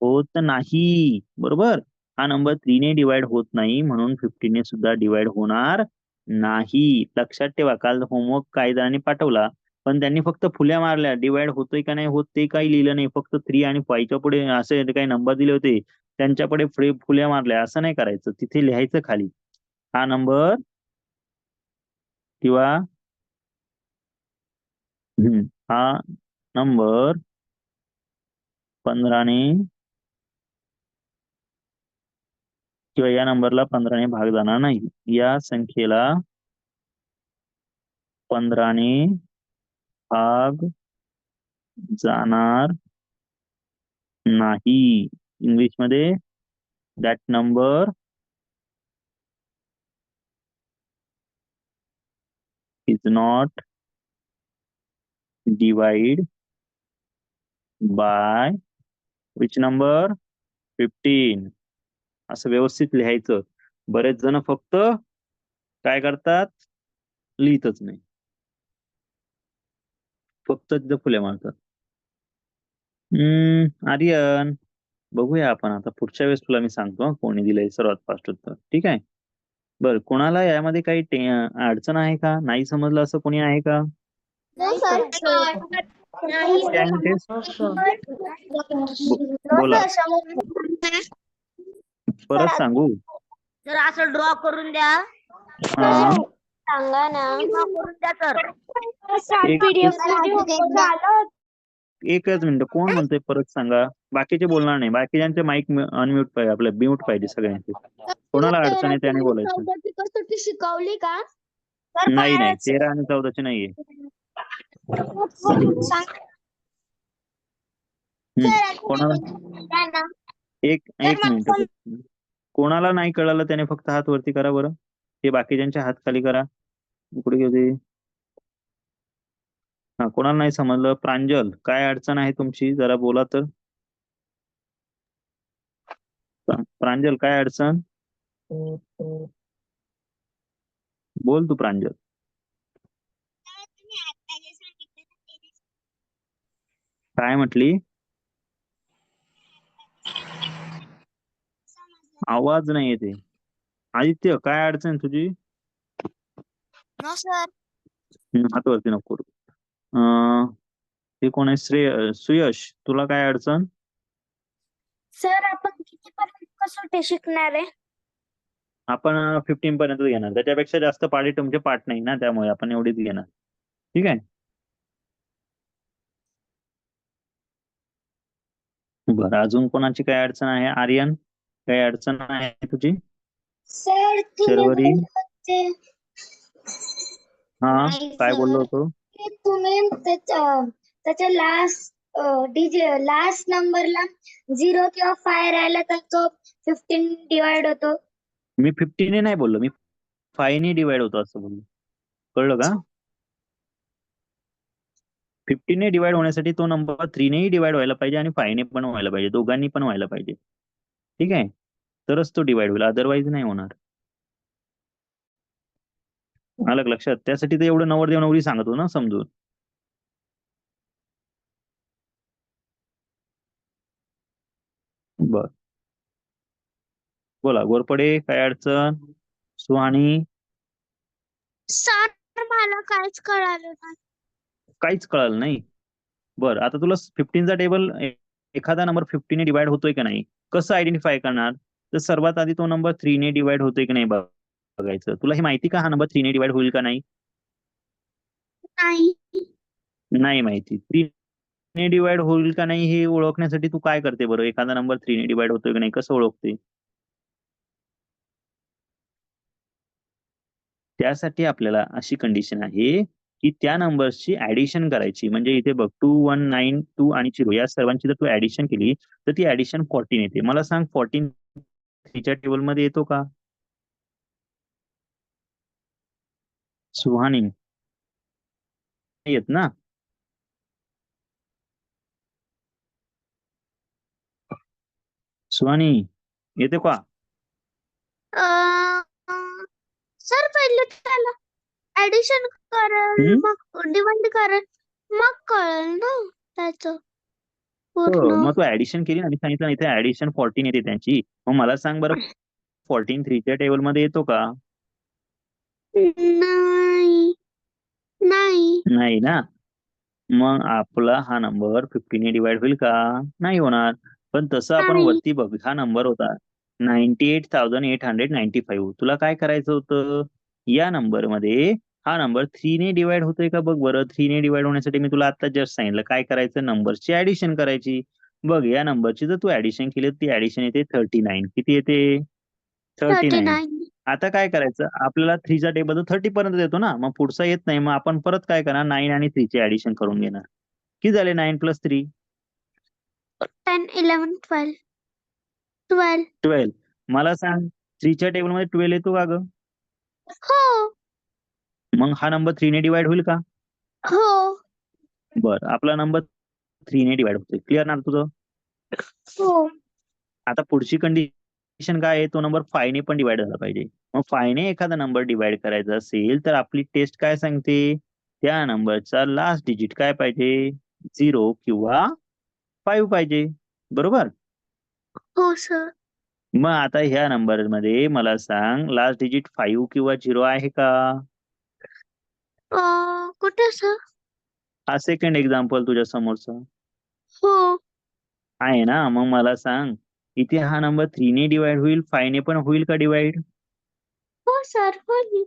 A: होत नाही बरोबर हा नंबर 3 ने डिवाइड होत नाही म्हणून 15 ने सुद्धा डिवाइड होणार नाही लक्षात ठेवा काल होमवर्क काही जणांनी पाठवला पण त्यांनी फक्त फुल्या मारल्या डिवाइड होतोय का नाही होत ते काही लिहिलं नाही फक्त 3 आणि 5 च्या पुढे असे काही नंबर दिले होते त्यांच्या पुढे फुल्या मारल्या असं नाही करायचं तिथे लिहायचं खाली हा नंबर किंवा हा नंबर 15 ने किंवा या नंबरला 15 ने भाग जाणार नाही या संख्येला 15 ने भाग जाणार नाही इंग्लिश मध्ये that number is not divide by which number 15 असं व्यवस्थित लिहायचं बरेच जण फक्त काय करतात लिहितच नाही फक्त तिथं फुल्या मारतात आर्यन बघूया आपण आता पुढच्या वेळेस तुला मी सांगतो कोणी दिलंय सर्वात फास्ट उत्तर ठीक आहे बर कोणाला यामध्ये काही अडचण आहे का नाही समजलं असं कोणी आहे का Can you test? बोला परत सांगू
B: तर असं ड्रॉ करून द्या
A: हा
B: सांगा ना
C: ड्रॉ करून द्या तर
A: एक
C: पीडीएफ मध्ये होतं झालं
A: एकच मिनिट कोण म्हणतोय परत सांगा बाकीचे बोलणार नाही बाकीच्यांचे माईक अनम्यूट पाहिजे आपलं म्यूट पाहिजे सगळ्यांचे कोणाला अडचण आहे त्याने बोलायचं
B: कसोटी शिकवली का
A: नाही नाही 13 आणि 14 नाहीये कोणाला एक एक मिनिट कोणाला नाही कळालं त्याने फक्त हात वरती करा बरं हे बाकीच्यांचे हात खाली करा कुठे गेले हा कोणाला नाही समजलं प्रांजल काय अडचण आहे तुमची जरा बोला तर प्रांजल काय अडचण बोल तू प्रांजल काय म्हटली आवाज नाही येते आदित्य काय अडचण तुझी हात वरती नको ते कोण आहे सुयश तुला काय अडचण
C: सर आपण कितीपर्यंत कसोटी शिकणार आहे
A: आपण 15 पर्यंत घेणार त्याच्यापेक्षा जास्त पाढे तुमचे पाठ नाही ना त्यामुळे आपण एवढीच घेणार ठीक आहे बरं अजून कोणाची काय अडचण आहे आर्यन काय अडचण आहे तुझी
C: सर
A: शर्वरी हा काय बोललो होतो
C: तुम्ही त्याच्या लास्ट नंबरला 0 किंवा 5 राहिला तर तो 15 डिवाइड होतो
A: मी 15 ने नाही बोललो मी 5 ने डिवाइड होतो असं बोललो. कळलं का? 15 ने डिवाइड होण्यासाठी तो नंबर 3 नेही डिवाइड व्हायला पाहिजे आणि 5 ने पण व्हायला पाहिजे, दोघांनी पण व्हायला पाहिजे. ठीक आहे, तरच तो डिवाइड होईल, अदरवाईज नाही होणार. आलं का लक्षात? त्यासाठी तर एवढं नवरदेव नवरी सांगतो ना समजून. बर, बोला घोरपडे, काय अडचण? सुहानी,
C: सर मला काहीच कळालं नाही.
A: काहीच कळालं नाही. बर, आता तुला 15चा टेबल एखादा नंबर 50 ने डिवाइड होतोय की नाही कसं आयडेंटिफाय करणार? तर सर्वात आधी तो नंबर 3 ने डिवाइड होतोय की नाही बघायचं. तुला हे माहिती का हा नंबर 3 ने डिवाइड होईल का नाही?
C: नाही.
A: नाही माहिती. 3 ने डिवाइड होईल का नाही हे ओळखण्यासाठी तू काय करते बरं? एखादा नंबर 3 ने डिवाइड होतोय की नाही कसं ओळखते? त्यासाठी आपल्याला अशी कंडिशन आहे की त्या नंबर्सची ऍडिशन करायची. म्हणजे इथे बघ 2 1 9 2 आणि 0 या सर्वांची जर तू ऍडिशन केली तर ती ऍडिशन 14 येते. मला सांग 14 3च्या टेबल मध्ये येतो का? सुहानी, नाही येत ना? सुहानी, येते का?
C: सर पहिले त्याला ऍडिशन करेल मग डिवाइड करेल मग कळेल ना त्याचं पूर्ण.
A: मग तू ऍडिशन केली ना, मी सांगितलं ना इथे ऍडिशन 14 येते त्यांची. मग मला सांग बरं 14 3च्या टेबल मध्ये येतो का?
C: नाही. नाही.
A: नाही ना. मग आपला हा नंबर 50 ने डिवाइड होईल का? नाही होणार. पण तसं आपण
C: नाही.
A: वरती बघ, हा नंबर होता 98,895. तुला काय करायचं होतं? या नंबर मध्ये हा नंबर 3 ने डिवाइड होतोय का बघ बरं. 3 ने डिवाइड होण्यासाठी मी तुला आता जस्ट सांगितलं काय करायचं, नंबरची ऍडिशन करायची. बघ या नंबरची जर तू ऍडिशन केली ती ऍडिशन येते 39. किती येते? 39.
C: 39.
A: आता काय करायचं, आपल्याला 3चा टेबल 30 पर्यंत येतो ना, मग पुढचा येत नाही. मग आपण परत काय करणार, 9 आणि 3 चे ऍडिशन करून घेणार. किती झाले 9 + 3?
C: 10 11 12 12.
A: 12. मला सांग 3च्या टेबल मध्ये 12 येतो का ग?
C: हो.
A: मग हा नंबर 3 ने डिवाइड होईल का?
C: हो.
A: बर, आपला नंबर 3 ने डिवाइड होतोय. क्लिअर ना तुझं?
C: हो.
A: आता पुढची कंडिशन काय आहे, तो नंबर 5 ने पण डिवाइड झाला पाहिजे. मग 5 ने एखादा नंबर डिवाइड करायचा असेल तर आपली टेस्ट काय सांगते, त्या नंबरचा लास्ट डिजिट काय पाहिजे, 0 किंवा 5 पाहिजे. बरोबर?
C: हो सर.
A: मग आता ह्या नंबर मध्ये मला सांग लास्ट डिजिट 5 किंवा 0 आहे का?
C: कुठे सर?
A: हा सेकंड एक्झाम्पल तुझ्या समोरचा
C: हो.
A: आहे ना. मग मला सांग इथे हा नंबर 3 ने डिवाइड होईल, 5 ने पण होईल का डिवाइड?
C: हो सर होईल.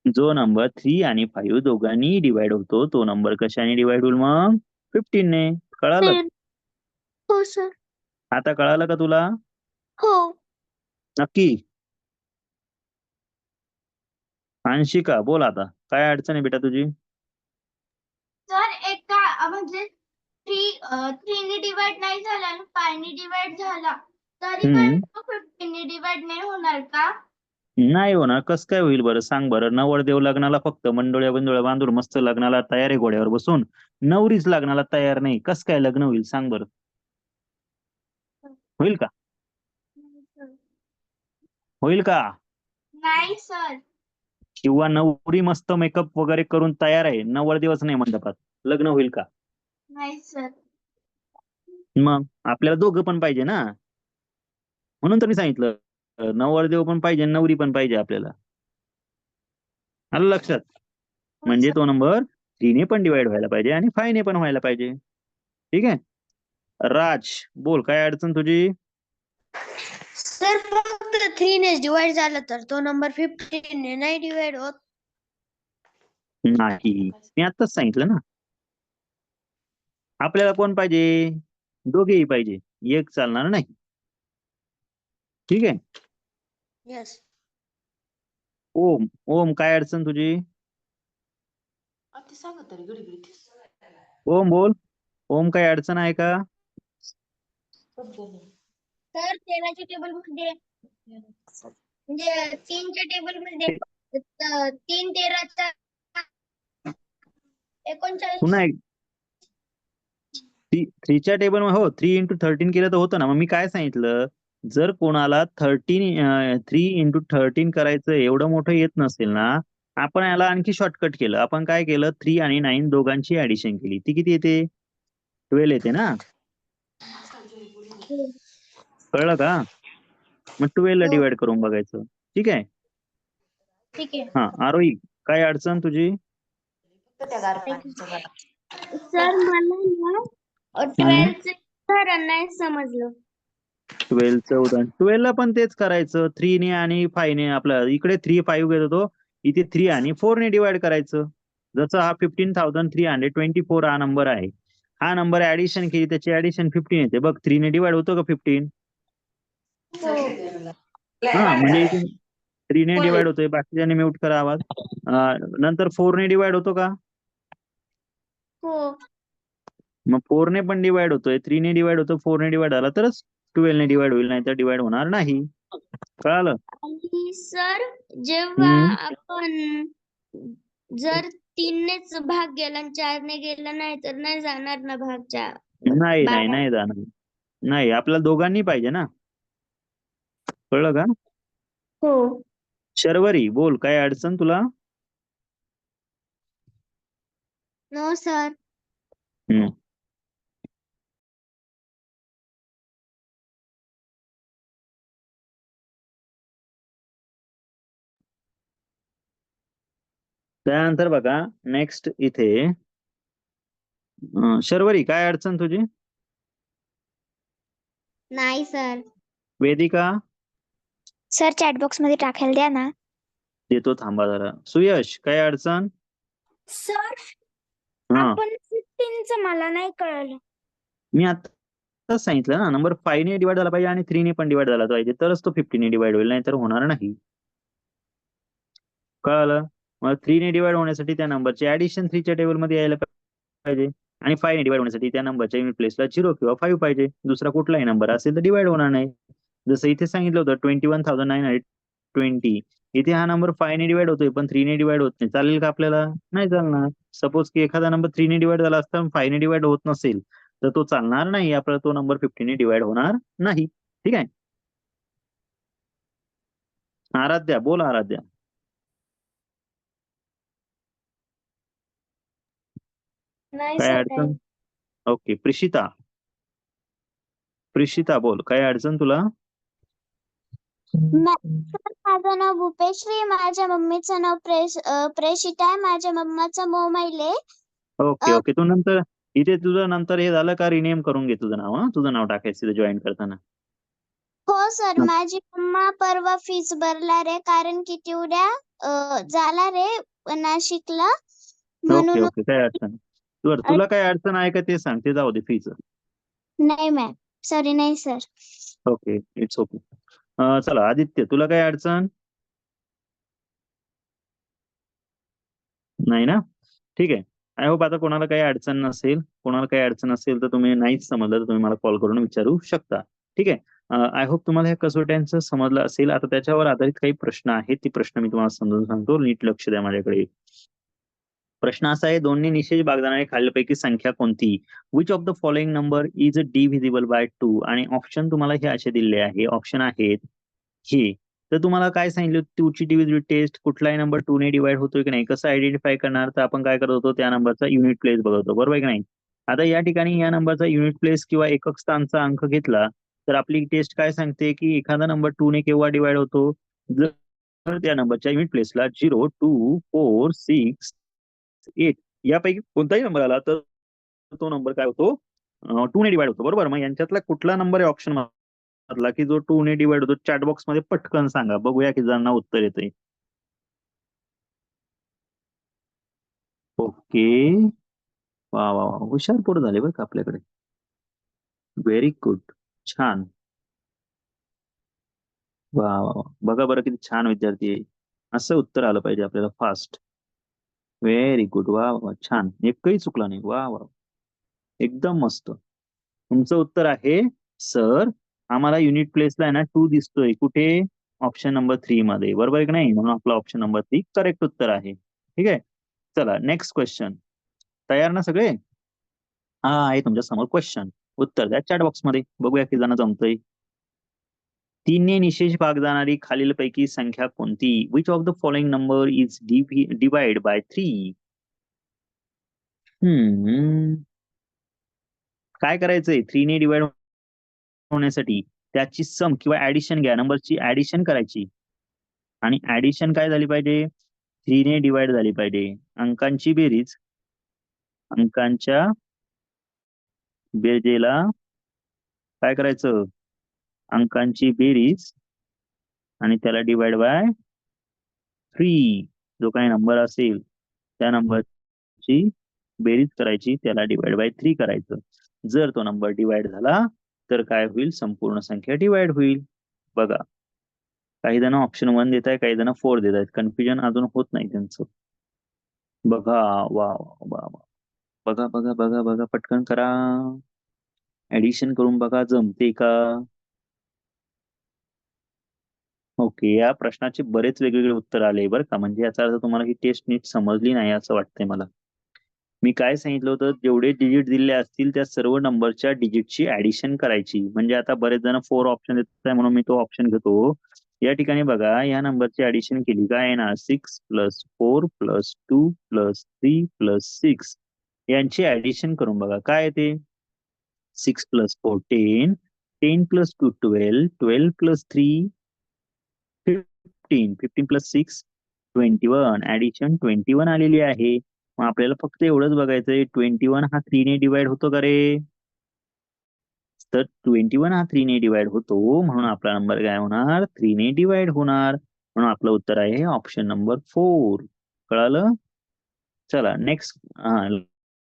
A: जो नंबर 3 आणि 5 दोघांनी डिवाइड होतो तो नंबर कशाने डिवाइड होईल मग? 15 ने. कळालं?
C: 10. हो सर.
A: आता कळालं का तुला?
C: हो.
A: नक्की? अंशिका बोल, आता काय अडचण आहे बेटा तुझी?
C: सर एका म्हणजे 3 ने डिवाइड नाही झाला आणि 5 ने डिवाइड झाला तरी पण 15 ने डिवाइड नाही होणार का?
A: नाही होणार. कसं काय होईल बरं सांग बरं. नवरदेव लग्नाला फक्त मंडोळ्या बिंडोळ्या बांधून मस्त लग्नाला तयार आहे घोड्यावर बसून, नवरीच लग्नाला तयार नाही. कसं काय लग्न होईल सांग बरं? होईल का? होईल का?
C: नाही सर.
A: किंवा नवरी मस्त मेकअप वगैरे करून तयार आहे, नवरदेवच नाही मंडपात, लग्न होईल का?
C: नाही सर.
A: मग आपल्याला दोघं पण पाहिजे ना. म्हणून तर मी सांगितलं नवरदेव पण पाहिजे नवरी पण पाहिजे आपल्याला. आलं लक्षात? म्हणजे तो नंबर 3 ने पण डिवाइड व्हायला पाहिजे आणि 5 ने पण व्हायला पाहिजे. ठीक आहे. राज बोल, काय अडचण तुझी?
B: सर फक्त 3 ने डिवाइड झालं तर तो नंबर 15 ने नाही डिवाइड होत.
A: नाही, मी आताच सांगितलं ना. आपल्याला कोण पाहिजे? दोघेही पाहिजे, एक चालणार नाही. ठीक आहे.
B: यस.
A: ओम, ओम काय अडचण तुझी? ओम बोल. ओम काय अडचण आहे का?
B: सर 13च्या टेबल मध्ये म्हणजे 3च्या टेबल मध्ये 3 13 39.
A: पुन्हा एक थ्रीच्या टेबल हो 3 × 13 केलं तर होतं ना. मग मी काय सांगितलं, जर कोणाला 3 × 13 करायचं एवढं मोठं येत नसेल ना, आपण याला आणखी शॉर्टकट केलं. आपण काय केलं, 3 आणि 9 दोघांची ऍडिशन केली. ती किती येते? 12 येते ना. कळलं का? मग 12 ला
B: हो.
A: डिवाइड करून बघायचं. ठीक आहे.
B: ठीक आहे.
A: हा आरोही, काय अडचण तुझी?
B: सर मला ना 12th उदाहरण नाही समजलं.
A: 12चं उदाहरण 12 ला पण तेच करायचं. 3 ने आणि 5 ने. आपलं इकडे 3 5 घेत होतो, इथे 3 आणि 4 ने डिवाइड करायचं. जसं हा 15,324 हा नंबर आहे. हा नंबर ऍडिशन केली, त्याची ऍडिशन 15 येते. बघ 3 ने डिवाइड होतो का 15? हा म्हणजे इथे 3 ने डिवाइड होतोय. बाकीच्याने म्यूट करा आवाज. नंतर 4 ने डिवाइड होतो का?
B: हो.
A: मग 4 ने पण डिवाइड होतोय. 3 ने डिवाइड होतो, 4 ने डिवाइड झाला तरच 12 ने डिवाइड होईल, नाही तर डिवाइड होणार नाही. कळालं?
B: आणि सर जेव्हा आपण जर 3 नेच भाग गेला आणि 4 ने गेला नाही तर नाही जाणार ना भागच्या.
A: नाही
B: बारा.
A: नाही जाणार. नाही, आपल्याला दोघांनी पाहिजे ना. कळलं का?
B: हो.
A: शर्वरी बोल, काय अडचण तुला?
B: No sir.
A: हम्म. त्यानंतर बघा नेक्स्ट इथे शर्वरी, काय अडचण तुझी?
B: नाही sir.
A: Vedika?
B: Sir chat box मध्ये टाकायला द्या ना.
A: देतो, थांबा जरा. सुयश, काय अडचण?
B: सर
A: हा,
B: आपण 15चं मला नाही कळलं.
A: मी आता सांगितलं ना, नंबर 5 ने डिवाइड झाला पाहिजे आणि 3 ने पण डिवाइड झाला पाहिजे, तरच तो 15 ने डिवाइड होईल, नाही तर होणार नाही. कळालं? मग 3 ने डिवाइड होण्यासाठी त्या नंबरची ऍडिशन 3 च्या टेबल मध्ये यायला पाहिजे, आणि 5 ने डिवाइड होण्यासाठी त्या नंबरच्या युनिट प्लेसला 0 किंवा 5 पाहिजे. दुसरा कुठलाही नंबर असेल तर डिवाइड होणार नाही. जसं इथे सांगितलं होतं 21,920. इथे हा नंबर 5 ने डिवाइड होतोय पण 3 ने डिवाइड होत नाही. चालेल का आपल्याला? नाही चालणार. सपोज की एखादा नंबर 3 ने डिवाइड झाला असता 5 ने डिवाइड होत नसेल तर तो चालणार नाही. आपल्याला तो नंबर 15 ने डिवाइड होणार नाही. ठीक आहे. आराध्या बोल. आराध्या,
B: नाही
A: काय
B: सर
A: अडचण? ओके. प्रिशिता, प्रिशिता बोल, काय अडचण तुला?
B: माझं नाव भूपेश्री, माझ्या मम्मीचं नाव प्रेषिता आहे, माझ्या मम्माचा मोबाईल आहे.
A: Okay okay. तू नंतर इथे तुझं नंतर हे झालं का रिनेम करून घे तुझं नाव. तुझं नाव टाकायचं जॉईन करताना.
B: हो सर. माझी मम्मा परवा फीस भरला रे, कारण की तेवढ्या झाला रे नाशिकला,
A: ओके
B: म्हणून.
A: ओके, काय अडचण? तुला काय अडचण आहे का ते सांग, ते जाऊ दे फीच.
B: नाही मॅम, सॉरी नाही सर.
A: Okay, it's okay. चला आदित्य, तुला काय अडचण? नाही ना? ठीक आहे. आय होप आता कोणाला काही अडचण नसेल. कोणाला काही अडचण असेल तर तुम्ही नाहीच समजलं तर तुम्ही मला कॉल करून विचारू शकता. ठीक आहे. आय होप तुम्हाला ह्या कसोट्यांचं समजलं असेल. आता त्याच्यावर आधारित काही प्रश्न आहेत, ती प्रश्न मी तुम्हाला समजून सांगतो. नीट लक्ष द्या माझ्याकडे. प्रश्न असा आहे, दोन्ही निशेष भागदाराने खालीलपैकी संख्या कोणती? Which of the following number is divisible by 2? आणि ऑप्शन तुम्हाला हे असे दिले आहे. ऑप्शन आहेत हे. तर तुम्हाला काय सांगितलं, 2 ची डिव्हिजिबिलिटी टेस्ट, कुठलाही नंबर 2 ने डिवाइड होतोय की नाही कसं आयडेंटिफाय करणार? तर आपण काय करत होतो, त्या नंबरचा युनिट प्लेस बघत होतो. बरोबर की नाही? आता या ठिकाणी या नंबरचा युनिट प्लेस किंवा एकक स्थानचा अंक घेतला तर आपली टेस्ट काय सांगते की एखादा नंबर 2 ने केव्हा डिवाइड होतो? जर त्या नंबरच्या युनिट प्लेसला 0 2 4 6 8 यापैकी कोणताही नंबर आला तर तो नंबर काय होतो? 2 ने डिवाइड होतो. बरोबर. मग यांच्यातला कुठला नंबर आहे ऑप्शन मधला की जो 2 ने डिवाइड होतो? चॅट बॉक्स मध्ये पटकन सांगा, बघूया की जणांना उत्तर येतंय. ओके. वा वा वा, हुशार पोरं झाले बरं का आपल्याकडे. व्हेरी गुड, छान. वा वा वा, बघा बरं किती छान विद्यार्थी आहे. असं उत्तर आलं पाहिजे आपल्याला फास्ट. Very good. वा वा, छान. एकही चुकला नाही. वा वा, एकदम मस्त. तुमचं उत्तर आहे, सर आम्हाला युनिट प्लेसला आहे ना 2 दिसतोय. कुठे? ऑप्शन नंबर 3 मध्ये, बरोबर आहे की नाही? म्हणून आपला ऑप्शन नंबर 3 करेक्ट उत्तर आहे. ठीक आहे, चला नेक्स्ट क्वेश्चन. तयार ना सगळे? हा आहे तुमच्या समोर क्वेश्चन, उत्तर द्या चॅट बॉक्स मध्ये, बघूया किती जण जमतंय. 3 ने निशेष भाग जाणारी खालीलपैकी संख्या कोणती? Which of the following number is divide by 3? काय करायचंय 3 ने डिवाइड होण्यासाठी? त्याची सम किंवा ऍडिशन घ्या, नंबरची ऍडिशन करायची, आणि ऍडिशन काय झाली पाहिजे? 3 ने डिवाइड झाली पाहिजे. अंकांची बेरीज, अंकांच्या बेरजेला काय करायचं? अंकांची बेरीज आणि त्याला डिवाइड बाय 3. जो काही नंबर असेल त्या नंबरची बेरीज करायची, त्याला डिवाइड बाय 3 करायचं. जर तो नंबर डिवाइड झाला तर काय होईल? संपूर्ण संख्या डिवाइड होईल. बघा, काही जण ऑप्शन 1 देत आहे, काही जण 4 देत आहेत. कन्फ्युजन अजून होत नाही त्यांचं. बघा, वा वा वा, बघा बघा बघा बघा, पटकन करा, ऍडिशन करून बघा जमते का. ओके, या प्रश्नाचे बरेच वेगवेगळे उत्तर आले बरं का. म्हणजे याचा अर्थ तुम्हाला ही टेस्ट नीट समजली नाही असं वाटतंय मला. मी काय सांगितलं होतं, जेवढे डिजिट दिले असतील त्या सर्व नंबरच्या डिजिटची ऍडिशन करायची. म्हणजे आता बरेच जण 4 ऑप्शन देत आहे म्हणून मी तो ऑप्शन घेतो. या ठिकाणी बघा, या नंबरची ऍडिशन केली काय ना, 6 + 4 + 2 + 3 + 6, यांची ऍडिशन करून बघा काय येते. 6 + 4 10, 10 + 2 12, 12 + 3 15, 15 + 6 21, ऍडिशन 21 आलेली आहे. मग आपल्याला फक्त एवढंच बघायचंय, 21 हा 3 ने डिवाइड होतो का रे? तर 21 हा 3 ने डिवाइड होतो, म्हणून आपला नंबर काय होणार? 3 ने डिवाइड होणार. म्हणून आपलं उत्तर आहे ऑप्शन नंबर 4. कळालं? चला नेक्स्ट.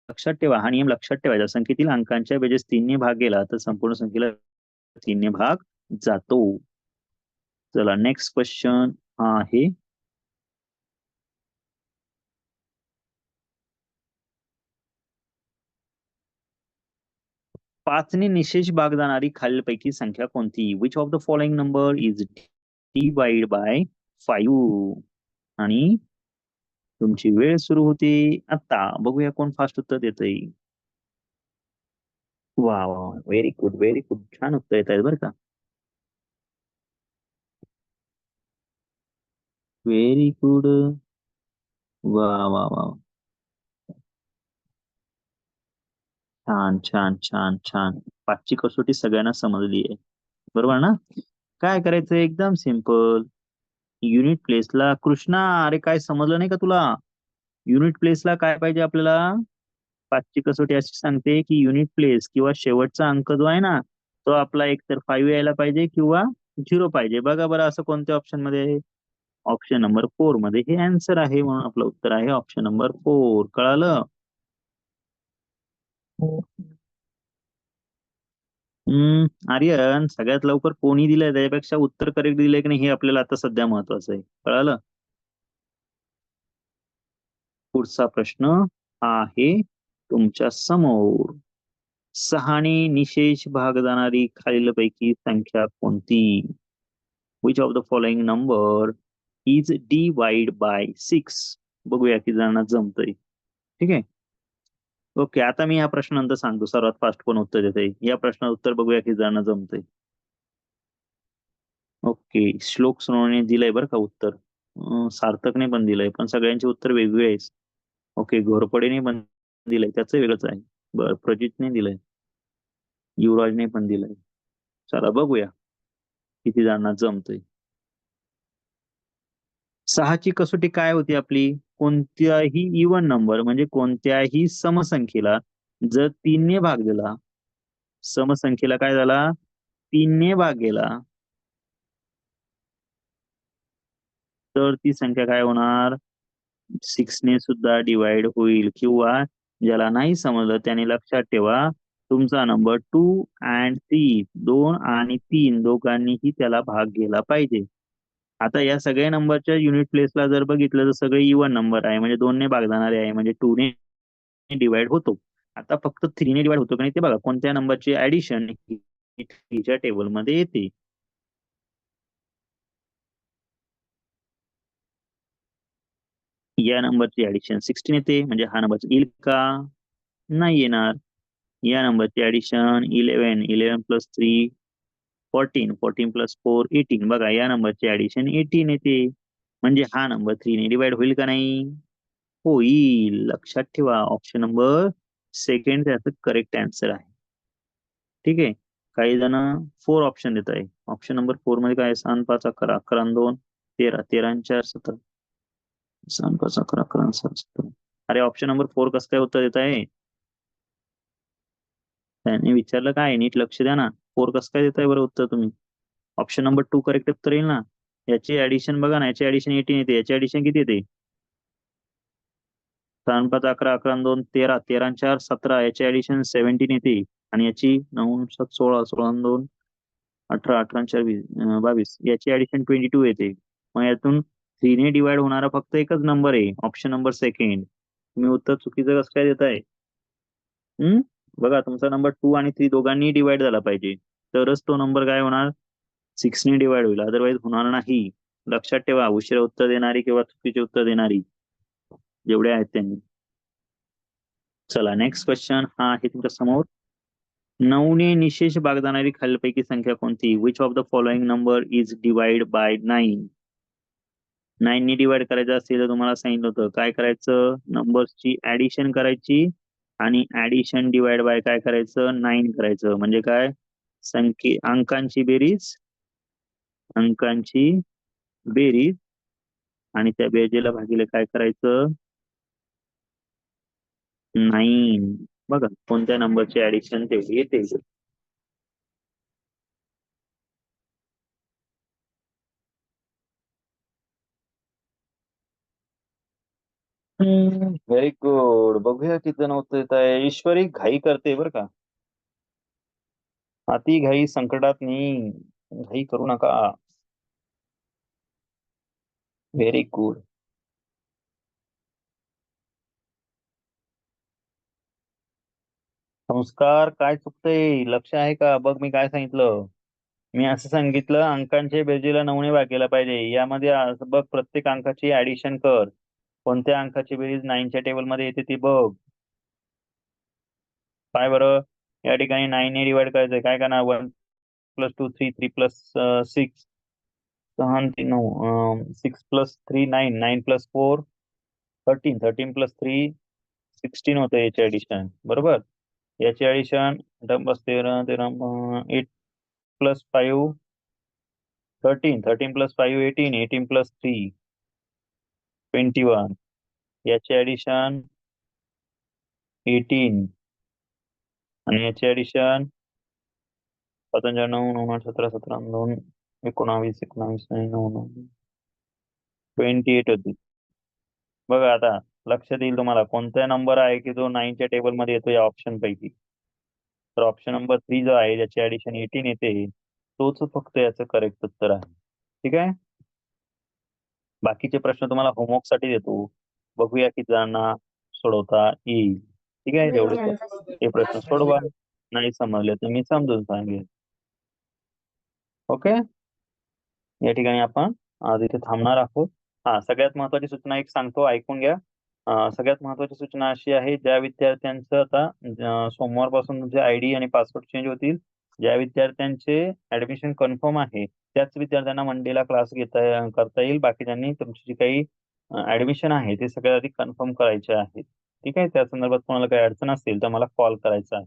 A: लक्षात ठेवा, हा नियम लक्षात ठेवायचा. संख्येतील अंकांच्या बेरीज 3 ने भाग गेला तर संपूर्ण संख्येला 3 ने भाग जातो. चला नेक्स्ट क्वेश्चन हा आहे, पाचने निशेष भाग जाणारी खालीलपैकी संख्या कोणती? Which of the following number is divide by 5? आणि तुमची वेळ सुरू होते आता. बघूया कोण फास्ट उत्तर देतंय. वा वा, व्हेरी गुड व्हेरी गुड, छान उत्तर येत आहेत बरं का. व्हेरी गुड, वा वा वा, छान छान छान छान. 5ची कसोटी सगळ्यांना समजली आहे, बरोबर ना? काय करायचं, एकदम सिंपल. युनिट प्लेसला कृष्णा, अरे काय समजलं नाही का तुला? युनिट प्लेसला काय पाहिजे आपल्याला? 5ची कसोटी अशी सांगते की युनिट प्लेस किंवा शेवटचा अंक जो आहे ना, तो आपला एकतर 5 यायला पाहिजे किंवा 0 पाहिजे. बघा बरं, असं कोणत्या ऑप्शन मध्ये आहे? ऑप्शन नंबर 4 मध्ये हे आन्सर आहे. म्हणून आपलं उत्तर आहे ऑप्शन नंबर 4. कळालं? आर्यन, सगळ्यात लवकर कोणी दिलंय त्याच्यापेक्षा उत्तर करेक्ट दिलंय की नाही हे आपल्याला आता सध्या महत्वाचं आहे. कळालं? पुढचा प्रश्न आहे तुमच्या समोर. 6 ने निशेष भाग जाणारी खालीलपैकी संख्या कोणती? Which of the following number is divide by 6? बघूया किती जणांना जमतंय. ठीक आहे, ओके. आता मी या प्रश्नानंतर सांगतो सर्वात फास्ट कोण उत्तर देतंय. या प्रश्नाचं उत्तर बघूया किती जणांना जमतंय. ओके, श्लोक सोनवणे दिलंय बरं का उत्तर. सार्थकने पण दिलंय, पण सगळ्यांचे उत्तर वेगवेगळे आहेत. ओके, घोरपडेने पण दिलंय, त्याचं वेगळंच आहे. बरं, प्रजितने दिलंय, युवराजने पण दिलंय. चला बघूया किती जणांना जमतंय. 6ची कसोटी काय होती आपली? कोणत्याही इवन नंबर म्हणजे कोणत्याही समसंख्येला जर 3 ने भाग दिला, समसंख्येला काय झाला? 3 ने भाग गेला, तर ती संख्या काय होणार? 6 ने सुद्धा डिवाइड होईल. किंवा ज्याला नाही समजलं त्याने लक्षात ठेवा, तुमचा नंबर 2 and 3, 2 आणि 3 दोघांनीही त्याला भाग गेला पाहिजे. आता या सगळ्या नंबरच्या युनिट प्लेसला जर बघितलं तर सगळे इवन नंबर आहे, म्हणजे 2 ने भाग जाणारे आहे, म्हणजे 2 ने डिवाइड होतो. आता फक्त 3 ने डिवाइड होतो का नाही ते बघा. कोणत्या नंबरची ऍडिशन हिच्या टेबलमध्ये येते. या नंबरची ऍडिशन 16 येते, म्हणजे हा नंबर येईल का? नाही येणार. या नंबरची ऍडिशन 11, 11 प्लस 3 14, 14 प्लस 4 18. बघा या नंबरची ऍडिशन 18 येते, म्हणजे हा नंबर 3 ने डिवाइड होईल का नाही? होईल. लक्षात ठेवा, ऑप्शन नंबर सेकंड त्याचं करेक्ट आन्सर आहे. ठीक आहे. काही जण 4 ऑप्शन देत आहे. ऑप्शन नंबर 4 मध्ये काय? 7 5 11, 11 2 13, 13 4 17, 7 5 11, 11 7 17. अरे ऑप्शन नंबर 4 कसं काय उत्तर देत आहे? त्याने विचारलं काय? नीट लक्ष द्या ना. 4 कसं काय देत आहे बरं उत्तर तुम्ही? ऑप्शन नंबर 2 करेक्ट उत्तर येईल ना. याची ऍडिशन बघा ना, याची ऍडिशन 18 येते, याची ऍडिशन किती येते? 7 5 11, 11 2 13, 13 4 17, याची ऍडिशन 17 येते, आणि याची 9 7 16, 16 2 18, 18 4 20, 22, याची ऍडिशन 22 येते. मग यातून 3 ने डिवाइड होणारा फक्त एकच नंबर आहे, ऑप्शन नंबर सेकंड. तुम्ही उत्तर चुकीचं कसं काय देताय? बघा, तुमचा नंबर 2 आणि 3 दोघांनी डिवाइड झाला पाहिजे, तरच तो नंबर काय होणार? 6 ने डिवाइड होईल, अदरवाईज होणार नाही. लक्षात ठेवा, उशिरा उत्तर देणारी किंवा चुकीचे उत्तर देणारी जेवढे आहेत त्यांनी. चला नेक्स्ट क्वेश्चन हा आहे तुमच्या समोर. 9 ने निशेष भाग जाणारी खालीलपैकी संख्या कोणती? Which of the following number is divide by 9? 9 ने डिवाइड करायचं असेल तर तुम्हाला सांगितलं होतं काय करायचं? नंबर्सची ऍडिशन करायची, आणि ऍडिशन डिवाइड बाय काय करायचं? 9 करायचं. म्हणजे काय? अंकांची बेरीज, अंकांची बेरीज, आणि त्या बेरजेला भागिले काय करायचं? 9. बघा कोणत्या नंबरची ऍडिशन तेवढी येते. Very good. बघूया किती जण उत्तर येत आहे. ईश्वरी घाई करते बरं का. अति घाई संकटात नाही, घाई करू नका. Very good. संस्कार काय चुकतंय? लक्ष आहे का? बघ मी काय सांगितलं. मी असं सांगितलं अंकांच्या बेरजेला 9 ने भाग पाहिजे. यामध्ये बघ प्रत्येक अंकाची ऍडिशन कर. कोणत्या अंकाची बेरीज 9च्या टेबलमध्ये येते ती बघ. काय बरं? या ठिकाणी 9 ने डिवाइड करायचंय. काय करणार? 1 plus 2 3, 3 plus 6 6 3 9, 6 plus 3 9, 9 plus 4 13, 13 plus 3 16 होतं याची ऍडिशन, बरोबर. याची ऍडिशन बस 13 13 8 प्लस 5 13, 13 प्लस 5 18, 18 प्लस 3 21, याची ऍडिशन 18, आणि याची ऍडिशन 5 9 9 8 17 17 2 19 19 9 9 28 होती. बघा आता लक्षात येईल तुम्हाला कोणता नंबर आहे की जो 9च्या टेबलमध्ये येतो या ऑप्शन पैकी. तर ऑप्शन नंबर 3 जो आहे ज्याची ऍडिशन 18 येते तोच फक्त याचं करेक्ट उत्तर आहे. ठीक आहे. बाकीचे प्रश्न तुम्हाला होमवर्क साठी देतो, बघूया किती जणांना सोडवता येईल. ठीक आहे. जेवढे हे प्रश्न सोडवा, नाही समजले तर मी समजून सांगेन. ओके. या ठिकाणी आपण आज इथे थांबणार आहोत. सगळ्यात महत्वाची सूचना एक सांगतो, ऐकून घ्या. सगळ्यात महत्वाची सूचना अशी आहे, ज्या विद्यार्थ्यांचं आता सोमवारपासून तुमचे आयडी आणि पासवर्ड चेंज होतील, ज्या विद्यार्थ्यांचे ऍडमिशन कन्फर्म आहे त्याच विद्यार्थ्यांना मंडेला क्लास करता येईल. बाकीच्यांनी तुमची जी काही ऍडमिशन आहे ते सगळ्यात आधी कन्फर्म करायचे आहे. ठीक आहे. त्या संदर्भात कोणाला काही अडचण असेल तर मला कॉल करायचा आहे.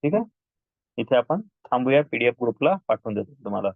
A: ठीक आहे. इथे आपण थांबूया. पीडीएफ ग्रुपला पाठवून देतो तुम्हाला.